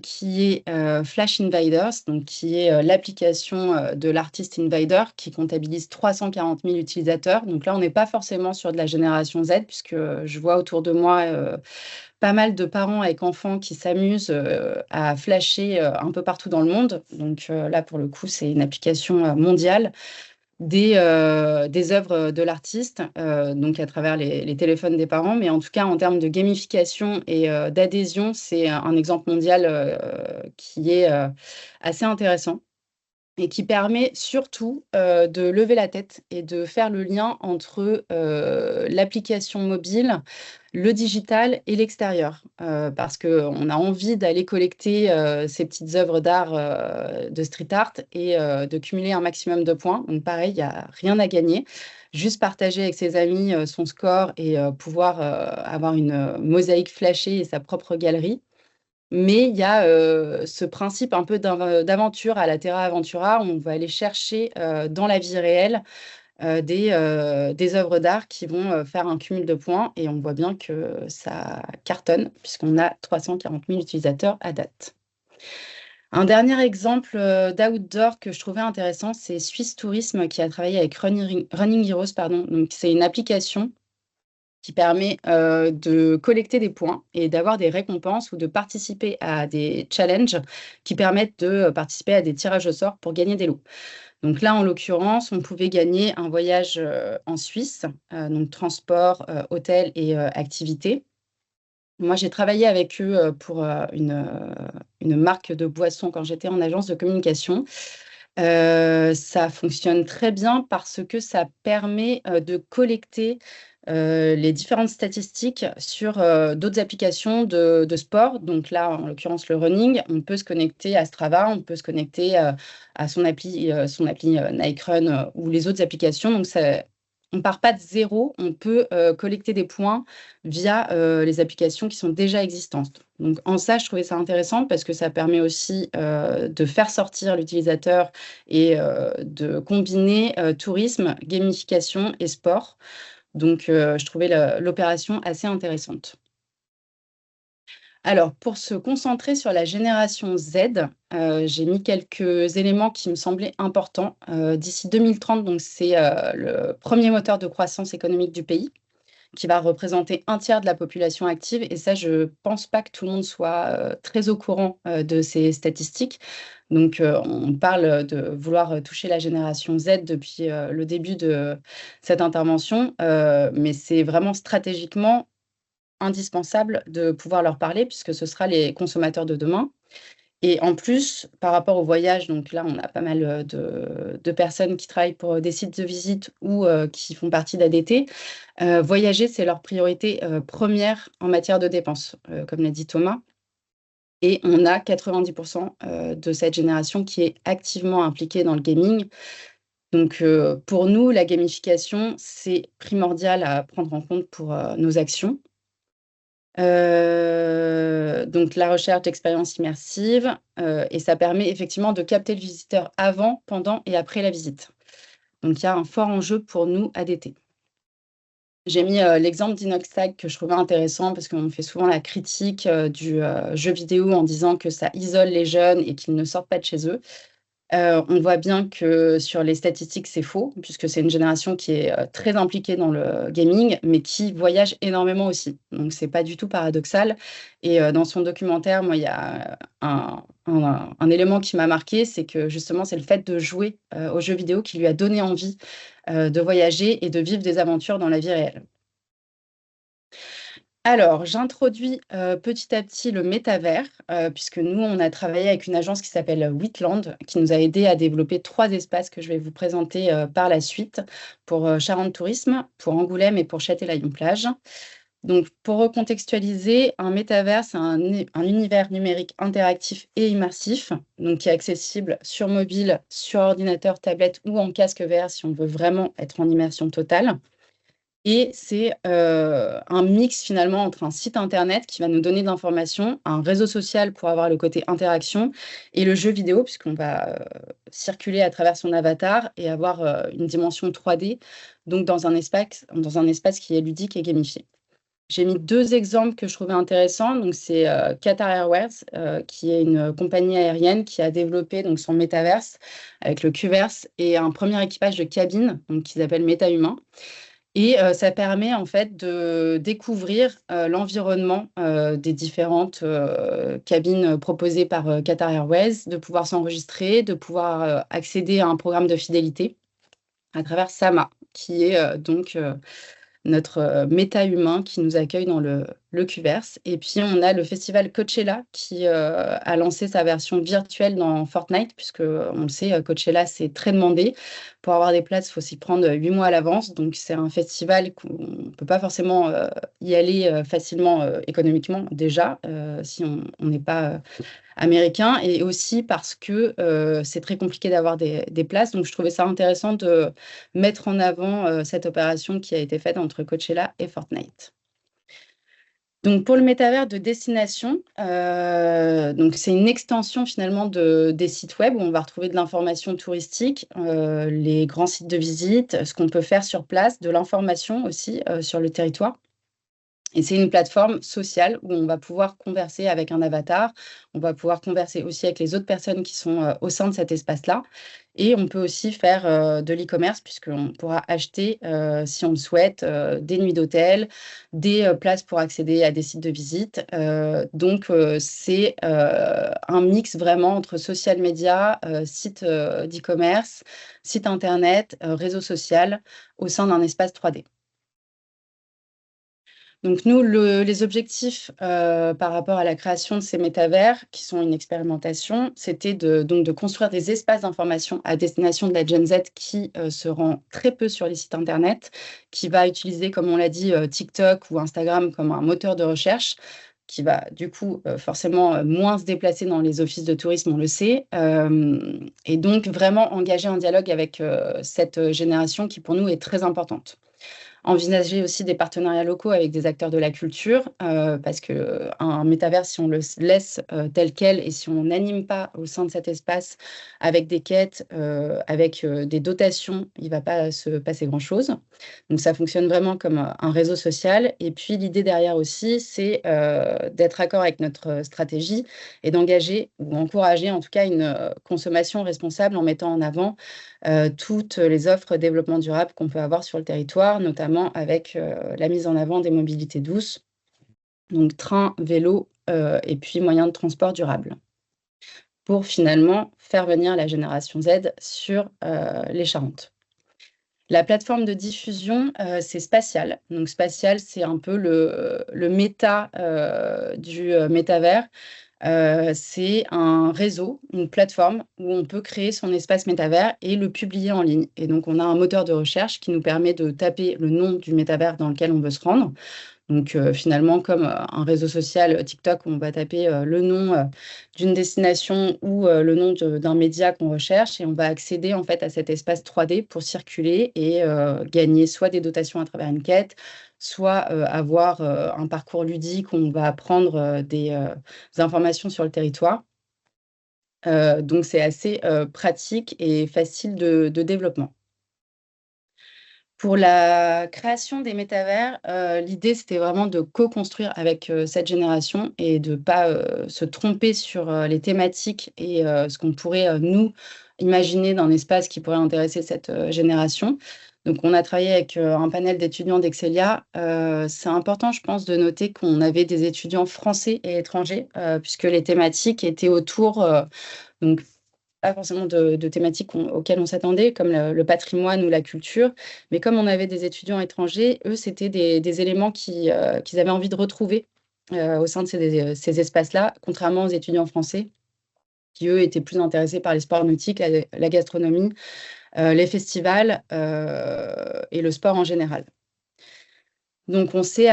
qui est Flash Invaders, donc qui est l'application de l'artiste Invader qui comptabilise 340 000 utilisateurs. Donc là, on n'est pas forcément sur de la génération Z, puisque je vois autour de moi pas mal de parents avec enfants qui s'amusent à flasher un peu partout dans le monde. Donc là, pour le coup, c'est une application mondiale. des œuvres de l'artiste, donc à travers les téléphones des parents. Mais en tout cas, en termes de gamification et d'adhésion, c'est un exemple mondial qui est assez intéressant et qui permet surtout de lever la tête et de faire le lien entre l'application mobile, le digital et l'extérieur. Parce qu'on a envie d'aller collecter ces petites œuvres d'art, de street art et de cumuler un maximum de points. Donc pareil, il n'y a rien à gagner. Juste partager avec ses amis son score et pouvoir avoir une mosaïque flashée et sa propre galerie. Mais il y a ce principe un peu d'aventure à la Terra Aventura, où on va aller chercher dans la vie réelle des œuvres d'art qui vont faire un cumul de points. Et on voit bien que ça cartonne, puisqu'on a 340 000 utilisateurs à date. Un dernier exemple d'outdoor que je trouvais intéressant, c'est Suisse Tourisme qui a travaillé avec Running Heroes. Donc, c'est une application qui permet de collecter des points et d'avoir des récompenses ou de participer à des challenges qui permettent de participer à des tirages au sort pour gagner des lots. Donc là, en l'occurrence, on pouvait gagner un voyage en Suisse, donc transport, hôtel et activités. Moi, j'ai travaillé avec eux pour une marque de boissons quand j'étais en agence de communication. Ça fonctionne très bien parce que ça permet de collecter les différentes statistiques sur d'autres applications de sport. Donc là, en l'occurrence, le running, on peut se connecter à Strava, on peut se connecter à son appli Nike Run ou les autres applications. Donc, on ne part pas de zéro, on peut collecter des points via les applications qui sont déjà existantes. Donc, en ça, je trouvais ça intéressant parce que ça permet aussi de faire sortir l'utilisateur et de combiner tourisme, gamification et sport. Donc, je trouvais l'opération assez intéressante. Alors, pour se concentrer sur la génération Z, j'ai mis quelques éléments qui me semblaient importants. D'ici 2030, donc c'est le premier moteur de croissance économique du pays, qui va représenter un tiers de la population active. Et ça, je ne pense pas que tout le monde soit très au courant de ces statistiques. Donc, on parle de vouloir toucher la génération Z depuis le début de cette intervention, mais c'est vraiment stratégiquement indispensable de pouvoir leur parler puisque ce sera les consommateurs de demain. Et en plus, par rapport au voyage, donc là, on a pas mal de personnes qui travaillent pour des sites de visite ou qui font partie d'ADT. Voyager, c'est leur priorité première en matière de dépenses, comme l'a dit Thomas. Et on a 90% de cette génération qui est activement impliquée dans le gaming. Donc, pour nous, la gamification, c'est primordial à prendre en compte pour nos actions. Donc, la recherche d'expériences immersives, et ça permet effectivement de capter le visiteur avant, pendant et après la visite. Donc, il y a un fort enjeu pour nous ADT. J'ai mis l'exemple d'Inoxtag que je trouvais intéressant parce qu'on fait souvent la critique du jeu vidéo en disant que ça isole les jeunes et qu'ils ne sortent pas de chez eux. On voit bien que sur les statistiques, c'est faux, puisque c'est une génération qui est très impliquée dans le gaming, mais qui voyage énormément aussi. Donc, ce n'est pas du tout paradoxal. Et dans son documentaire, moi, il y a un élément qui m'a marqué, c'est que justement, c'est le fait de jouer aux jeux vidéo qui lui a donné envie de voyager et de vivre des aventures dans la vie réelle. Alors, j'introduis petit à petit le métavers, puisque nous, on a travaillé avec une agence qui s'appelle Wheatland, qui nous a aidé à développer 3 espaces que je vais vous présenter par la suite pour Charente Tourisme, pour Angoulême et pour Châtelaillon-Plage. Donc, pour recontextualiser, un métavers, c'est un univers numérique interactif et immersif, donc qui est accessible sur mobile, sur ordinateur, tablette ou en casque VR si on veut vraiment être en immersion totale. Et c'est un mix finalement entre un site internet qui va nous donner de l'information, un réseau social pour avoir le côté interaction et le jeu vidéo puisqu'on va circuler à travers son avatar et avoir une dimension 3D, donc dans un espace qui est ludique et gamifié. J'ai mis 2 exemples que je trouvais intéressants. Donc, c'est Qatar Airways, qui est une compagnie aérienne qui a développé donc, son métaverse avec le Qverse et un premier équipage de cabine donc, qu'ils appellent MetaHumain. Et ça permet en fait de découvrir l'environnement des différentes cabines proposées par Qatar Airways, de pouvoir s'enregistrer, de pouvoir accéder à un programme de fidélité. à travers Sama, qui est donc notre méta-humain qui nous accueille dans le Cuverse. Et puis, on a le festival Coachella qui a lancé sa version virtuelle dans Fortnite, puisque on le sait, Coachella, c'est très demandé. Pour avoir des places, il faut s'y prendre 8 mois à l'avance. Donc, c'est un festival qu'on ne peut pas forcément y aller facilement économiquement, déjà, si on n'est pas américain, et aussi parce que c'est très compliqué d'avoir des places. Donc, je trouvais ça intéressant de mettre en avant cette opération qui a été faite entre Coachella et Fortnite. Donc, pour le métavers de destination, donc c'est une extension finalement des sites web où on va retrouver de l'information touristique, les grands sites de visite, ce qu'on peut faire sur place, de l'information aussi sur le territoire. Et c'est une plateforme sociale où on va pouvoir converser avec un avatar, on va pouvoir converser aussi avec les autres personnes qui sont au sein de cet espace-là. Et on peut aussi faire de l'e-commerce puisqu'on pourra acheter, si on le souhaite, des nuits d'hôtel, des places pour accéder à des sites de visite. Donc, c'est un mix vraiment entre social media, site d'e-commerce, site internet, réseau social au sein d'un espace 3D. Donc nous, les objectifs par rapport à la création de ces métavers, qui sont une expérimentation, c'était donc de construire des espaces d'information à destination de la Gen Z qui se rend très peu sur les sites Internet, qui va utiliser, comme on l'a dit, TikTok ou Instagram comme un moteur de recherche, qui va du coup forcément moins se déplacer dans les offices de tourisme, on le sait, et donc vraiment engager un dialogue avec cette génération qui pour nous est très importante. Envisager aussi des partenariats locaux avec des acteurs de la culture, parce qu'un métavers, si on le laisse tel quel et si on n'anime pas au sein de cet espace avec des quêtes, avec des dotations, il ne va pas se passer grand-chose. Donc ça fonctionne vraiment comme un réseau social. Et puis l'idée derrière aussi, c'est d'être accord avec notre stratégie et d'engager ou encourager en tout cas une consommation responsable en mettant en avant toutes les offres développement durable qu'on peut avoir sur le territoire, notamment avec la mise en avant des mobilités douces, donc train, vélo et puis moyens de transport durables, pour finalement faire venir la génération Z sur les Charentes. La plateforme de diffusion, c'est Spatial. Donc Spatial, c'est un peu le méta du métavers. C'est un réseau, une plateforme où on peut créer son espace métavers et le publier en ligne. Et donc, on a un moteur de recherche qui nous permet de taper le nom du métavers dans lequel on veut se rendre. Donc, finalement, comme un réseau social TikTok, on va taper le nom d'une destination ou le nom d'un média qu'on recherche et on va accéder en fait à cet espace 3D pour circuler et gagner soit des dotations à travers une quête, soit avoir un parcours ludique où on va apprendre des informations sur le territoire. Donc, c'est assez pratique et facile de développement. Pour la création des métavers, l'idée, c'était vraiment de co-construire avec cette génération et de ne pas se tromper sur les thématiques et ce qu'on pourrait, nous, imaginer d'un espace qui pourrait intéresser cette génération. Donc, on a travaillé avec un panel d'étudiants d'Excelia. C'est important, je pense, de noter qu'on avait des étudiants français et étrangers, puisque les thématiques étaient autour, donc pas forcément de thématiques auxquelles on s'attendait, comme le patrimoine ou la culture, mais comme on avait des étudiants étrangers, eux, c'était des éléments qu'ils avaient envie de retrouver au sein de ces espaces-là, contrairement aux étudiants français, qui, eux, étaient plus intéressés par les sports nautiques, la gastronomie, les festivals et le sport en général. Donc, on s'est,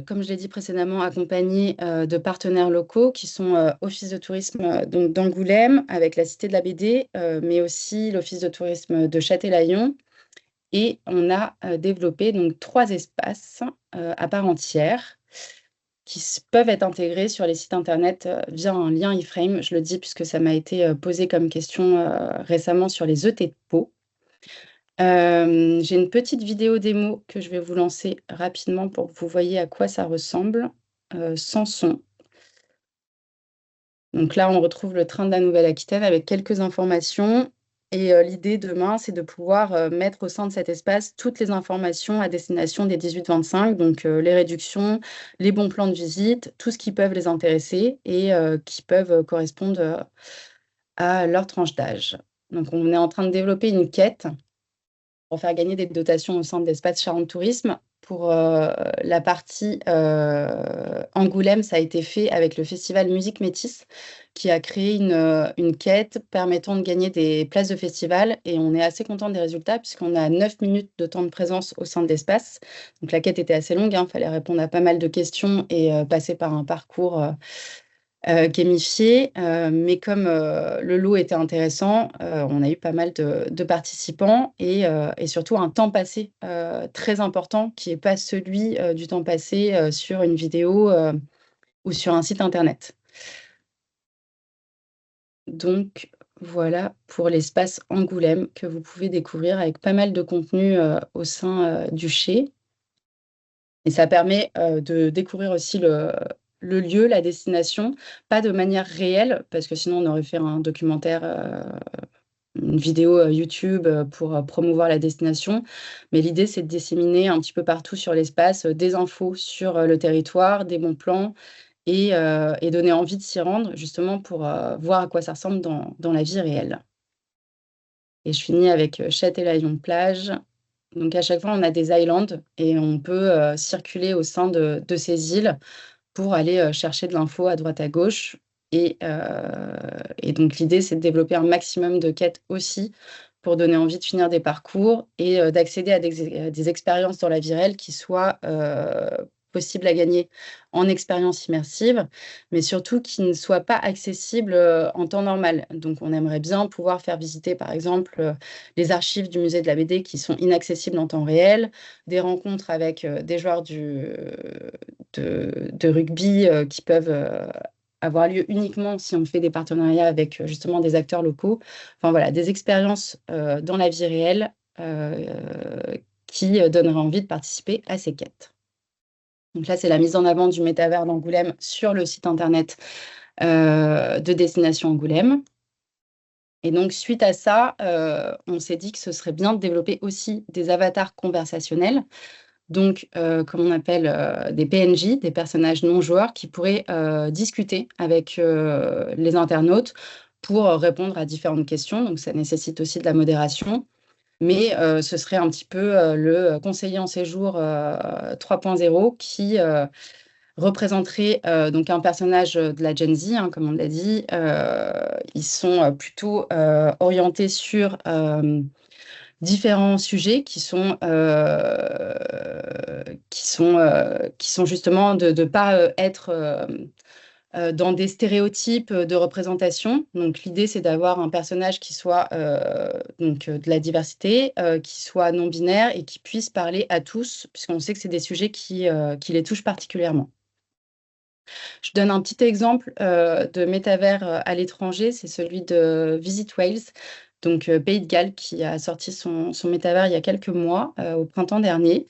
comme je l'ai dit précédemment, accompagné de partenaires locaux qui sont Office de tourisme d'Angoulême avec la Cité de la BD, mais aussi l'Office de tourisme de Châtelaillon. Et on a développé donc 3 espaces à part entière qui peuvent être intégrés sur les sites internet via un lien iframe. Je le dis puisque ça m'a été posé comme question récemment sur les ET de Pau. J'ai une petite vidéo démo que je vais vous lancer rapidement pour que vous voyez à quoi ça ressemble, sans son. Donc là, on retrouve le train de la Nouvelle-Aquitaine avec quelques informations et l'idée demain, c'est de pouvoir mettre au sein de cet espace toutes les informations à destination des 18-25, donc les réductions, les bons plans de visite, tout ce qui peut les intéresser et qui peuvent correspondre à leur tranche d'âge. Donc on est en train de développer une quête pour faire gagner des dotations au sein de l'Espace Charente Tourisme. Pour la partie Angoulême, ça a été fait avec le festival Musique Métis, qui a créé une quête permettant de gagner des places de festival. Et on est assez content des résultats, puisqu'on a 9 minutes de temps de présence au sein de l'espace. Donc la quête était assez longue, il fallait répondre à pas mal de questions et passer par un parcours gamifié, mais comme le lot était intéressant, on a eu pas mal de participants et surtout un temps passé très important qui n'est pas celui du temps passé sur une vidéo ou sur un site internet. Donc voilà pour l'espace Angoulême que vous pouvez découvrir avec pas mal de contenu au sein du CHE. Et ça permet de découvrir aussi le lieu, la destination, pas de manière réelle, parce que sinon on aurait fait un documentaire, une vidéo YouTube pour promouvoir la destination. Mais l'idée, c'est de disséminer un petit peu partout sur l'espace des infos sur le territoire, des bons plans et donner envie de s'y rendre, justement pour voir à quoi ça ressemble dans la vie réelle. Et je finis avec Châtelaillon-Plage. Donc à chaque fois, on a des islands et on peut circuler au sein de ces îles pour aller chercher de l'info à droite à gauche. Et donc l'idée, c'est de développer un maximum de quêtes aussi pour donner envie de finir des parcours et d'accéder à des expériences dans la vie réelle qui soient possibles à gagner en expérience immersive, mais surtout qui ne soient pas accessibles en temps normal. Donc on aimerait bien pouvoir faire visiter, par exemple, les archives du musée de la BD qui sont inaccessibles en temps réel, des rencontres avec des joueurs de rugby qui peuvent avoir lieu uniquement si on fait des partenariats avec justement des acteurs locaux. Enfin voilà, des expériences dans la vie réelle qui donneraient envie de participer à ces quêtes. Donc là, c'est la mise en avant du métavers d'Angoulême sur le site internet de Destination Angoulême. Et donc, suite à ça, on s'est dit que ce serait bien de développer aussi des avatars conversationnels. Donc, comme on appelle des PNJ, des personnages non joueurs, qui pourraient discuter avec les internautes pour répondre à différentes questions. Donc, ça nécessite aussi de la modération. Mais ce serait un petit peu le conseiller en séjour 3.0 qui représenterait donc un personnage de la Gen Z, comme on l'a dit. Ils sont plutôt orientés sur différents sujets qui sont justement de ne pas être dans des stéréotypes de représentation. Donc l'idée, c'est d'avoir un personnage qui soit de la diversité, qui soit non-binaire et qui puisse parler à tous, puisqu'on sait que c'est des sujets qui les touchent particulièrement. Je donne un petit exemple de métavers à l'étranger, c'est celui de Visit Wales, donc Pays de Galles, qui a sorti son métavers il y a quelques mois, au printemps dernier,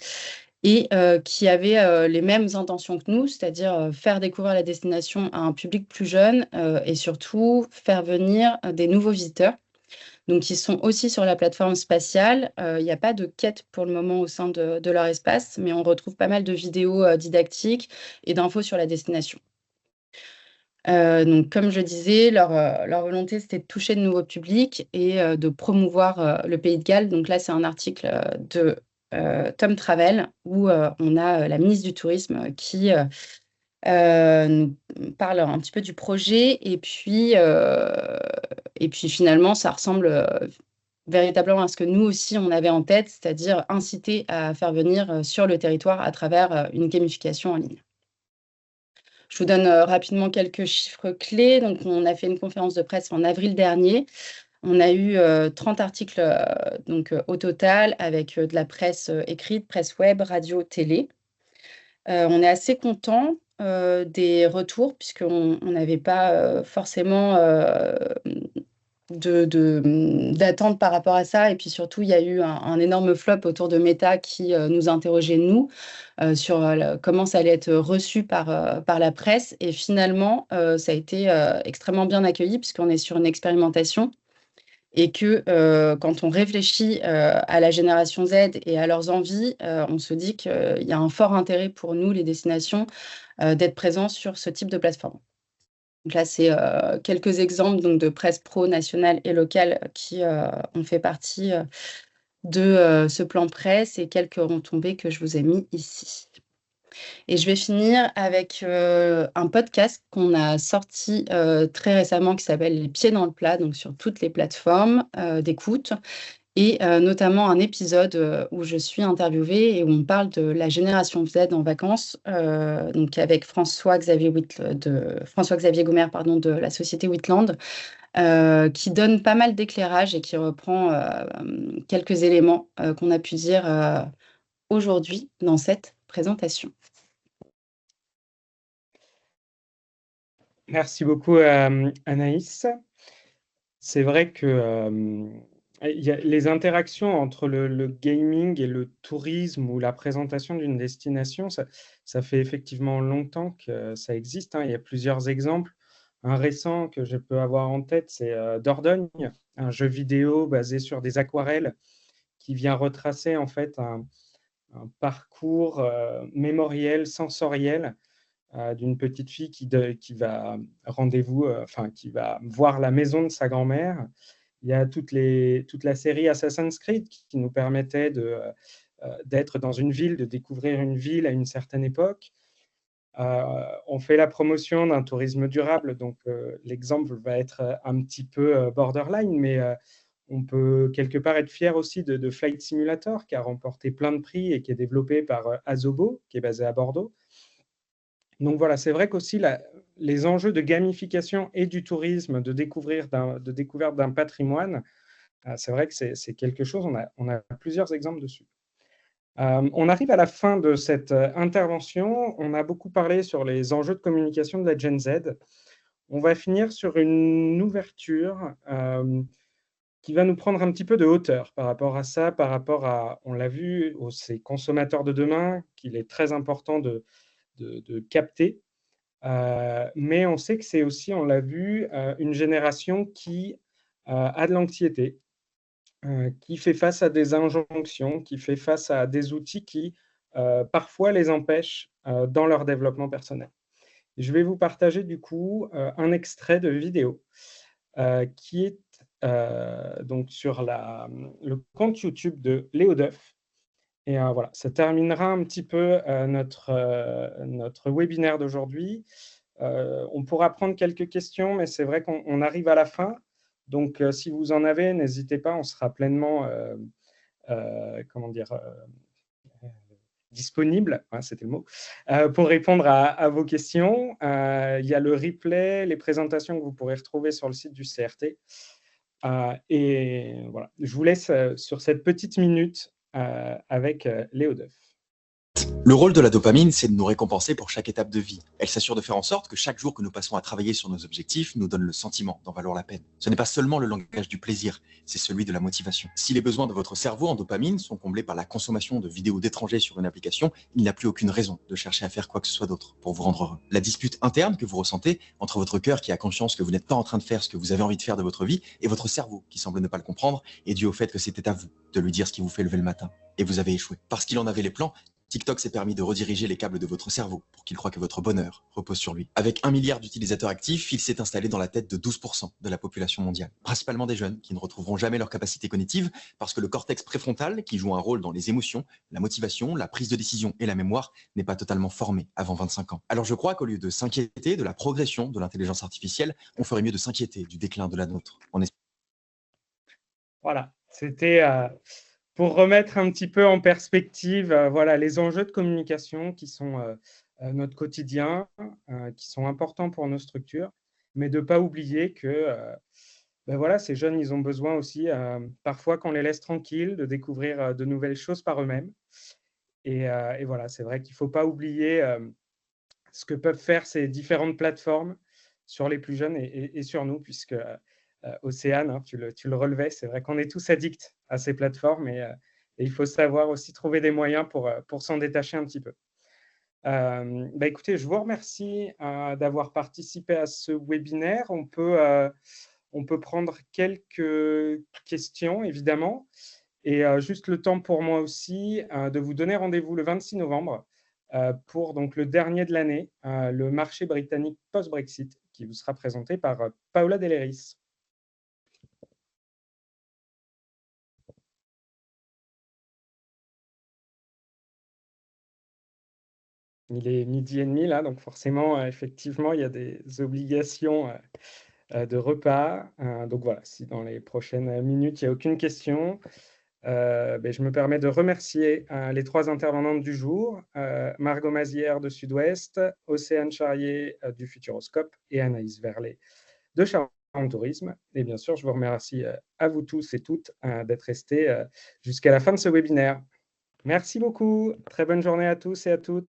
et qui avait les mêmes intentions que nous, c'est-à-dire faire découvrir la destination à un public plus jeune et surtout faire venir des nouveaux visiteurs. Donc, ils sont aussi sur la plateforme spatiale. Il n'y a pas de quête pour le moment au sein de leur espace, mais on retrouve pas mal de vidéos didactiques et d'infos sur la destination. Donc, comme je disais, leur volonté, c'était de toucher de nouveaux publics et de promouvoir le Pays de Galles. Donc là, c'est un article de Tom Travel, où on a la ministre du Tourisme qui nous parle un petit peu du projet. Et puis finalement, ça ressemble véritablement à ce que nous aussi, on avait en tête, c'est-à-dire inciter à faire venir sur le territoire à travers une gamification en ligne. Je vous donne rapidement quelques chiffres clés. Donc, on a fait une conférence de presse en avril dernier. On a eu 30 articles au total avec de la presse écrite, presse web, radio, télé. On est assez content des retours puisqu'on n'avait pas forcément d'attente par rapport à ça. Et puis surtout, il y a eu un énorme flop autour de Meta qui nous interrogeait, nous, sur comment ça allait être reçu par la presse. Et finalement, ça a été extrêmement bien accueilli puisqu'on est sur une expérimentation. Et que quand on réfléchit à la génération Z et à leurs envies, on se dit qu'il y a un fort intérêt pour nous, les destinations, d'être présents sur ce type de plateforme. Donc là, c'est quelques exemples donc, de presse pro nationale et locale qui ont fait partie de ce plan presse et quelques retombées que je vous ai mis ici. Et je vais finir avec un podcast qu'on a sorti très récemment qui s'appelle Les pieds dans le plat, donc sur toutes les plateformes d'écoute, et notamment un épisode où je suis interviewée et où on parle de la génération Z en vacances, donc avec François-Xavier Gomère, pardon, de la société Whitland, qui donne pas mal d'éclairage et qui reprend quelques éléments qu'on a pu dire aujourd'hui dans cette présentation. Merci beaucoup, Anaïs. C'est vrai que les interactions entre le gaming et le tourisme ou la présentation d'une destination, ça fait effectivement longtemps que ça existe, hein. Il y a plusieurs exemples. Un récent que je peux avoir en tête, c'est Dordogne, un jeu vidéo basé sur des aquarelles qui vient retracer en fait un parcours mémoriel, sensoriel d'une petite fille qui va qui va voir la maison de sa grand-mère. Il y a toute la série Assassin's Creed qui nous permettait d'être dans une ville, de découvrir une ville à une certaine époque. On fait la promotion d'un tourisme durable, donc l'exemple va être un petit peu borderline, mais on peut quelque part être fier aussi de Flight Simulator, qui a remporté plein de prix et qui est développé par Asobo, qui est basé à Bordeaux. Donc voilà, c'est vrai qu'aussi les enjeux de gamification et du tourisme, de découverte d'un patrimoine, c'est vrai que c'est quelque chose, on a plusieurs exemples dessus. On arrive à la fin de cette intervention. On a beaucoup parlé sur les enjeux de communication de la Gen Z. On va finir sur une ouverture qui va nous prendre un petit peu de hauteur par rapport à ça, par rapport à, on l'a vu, ces consommateurs de demain, qu'il est très important de capter. Mais on sait que c'est aussi, on l'a vu, une génération qui a de l'anxiété, qui fait face à des injonctions, qui fait face à des outils qui parfois les empêchent dans leur développement personnel. Je vais vous partager du coup un extrait de vidéo qui est donc sur le compte YouTube de Léo Duff. Et voilà, ça terminera un petit peu notre webinaire d'aujourd'hui. On pourra prendre quelques questions, mais c'est vrai qu'on arrive à la fin. Donc, si vous en avez, n'hésitez pas, on sera pleinement disponible, hein, c'était le mot, pour répondre à vos questions. Il y a le replay, les présentations que vous pourrez retrouver sur le site du CRT. Et voilà, je vous laisse sur cette petite minute avec Léo Duff. Le rôle de la dopamine, c'est de nous récompenser pour chaque étape de vie. Elle s'assure de faire en sorte que chaque jour que nous passons à travailler sur nos objectifs nous donne le sentiment d'en valoir la peine. Ce n'est pas seulement le langage du plaisir, c'est celui de la motivation. Si les besoins de votre cerveau en dopamine sont comblés par la consommation de vidéos d'étrangers sur une application, il n'y a plus aucune raison de chercher à faire quoi que ce soit d'autre pour vous rendre heureux. La dispute interne que vous ressentez entre votre cœur qui a conscience que vous n'êtes pas en train de faire ce que vous avez envie de faire de votre vie et votre cerveau qui semble ne pas le comprendre est due au fait que c'était à vous de lui dire ce qui vous fait lever le matin. Et vous avez échoué. Parce qu'il en avait les plans, TikTok s'est permis de rediriger les câbles de votre cerveau pour qu'il croie que votre bonheur repose sur lui. Avec 1 milliard d'utilisateurs actifs, il s'est installé dans la tête de 12% de la population mondiale. Principalement des jeunes qui ne retrouveront jamais leur capacité cognitive parce que le cortex préfrontal, qui joue un rôle dans les émotions, la motivation, la prise de décision et la mémoire, n'est pas totalement formé avant 25 ans. Alors je crois qu'au lieu de s'inquiéter de la progression de l'intelligence artificielle, on ferait mieux de s'inquiéter du déclin de la nôtre. Voilà, c'était pour remettre un petit peu en perspective voilà, les enjeux de communication qui sont notre quotidien, qui sont importants pour nos structures, mais de ne pas oublier que voilà, ces jeunes, ils ont besoin aussi, parfois qu'on les laisse tranquilles, de découvrir de nouvelles choses par eux-mêmes. Et voilà, c'est vrai qu'il ne faut pas oublier ce que peuvent faire ces différentes plateformes sur les plus jeunes et sur nous, puisque Océane, hein, tu le relevais, c'est vrai qu'on est tous addicts à ces plateformes et il faut savoir aussi trouver des moyens pour s'en détacher un petit peu. Écoutez, je vous remercie d'avoir participé à ce webinaire. On peut prendre quelques questions, évidemment. Et juste le temps pour moi aussi de vous donner rendez-vous le 26 novembre pour donc, le dernier de l'année, le marché britannique post-Brexit, qui vous sera présenté par Paola Deleris. Il est 12h30 là, donc forcément, effectivement, il y a des obligations de repas. Donc voilà, si dans les prochaines minutes, il n'y a aucune question, je me permets de remercier les 3 intervenantes du jour, Margot Mazière de Sud-Ouest, Océane Charrier du Futuroscope et Anaïs Verlet de Charente Tourisme. Et bien sûr, je vous remercie à vous tous et toutes d'être restés jusqu'à la fin de ce webinaire. Merci beaucoup. Très bonne journée à tous et à toutes.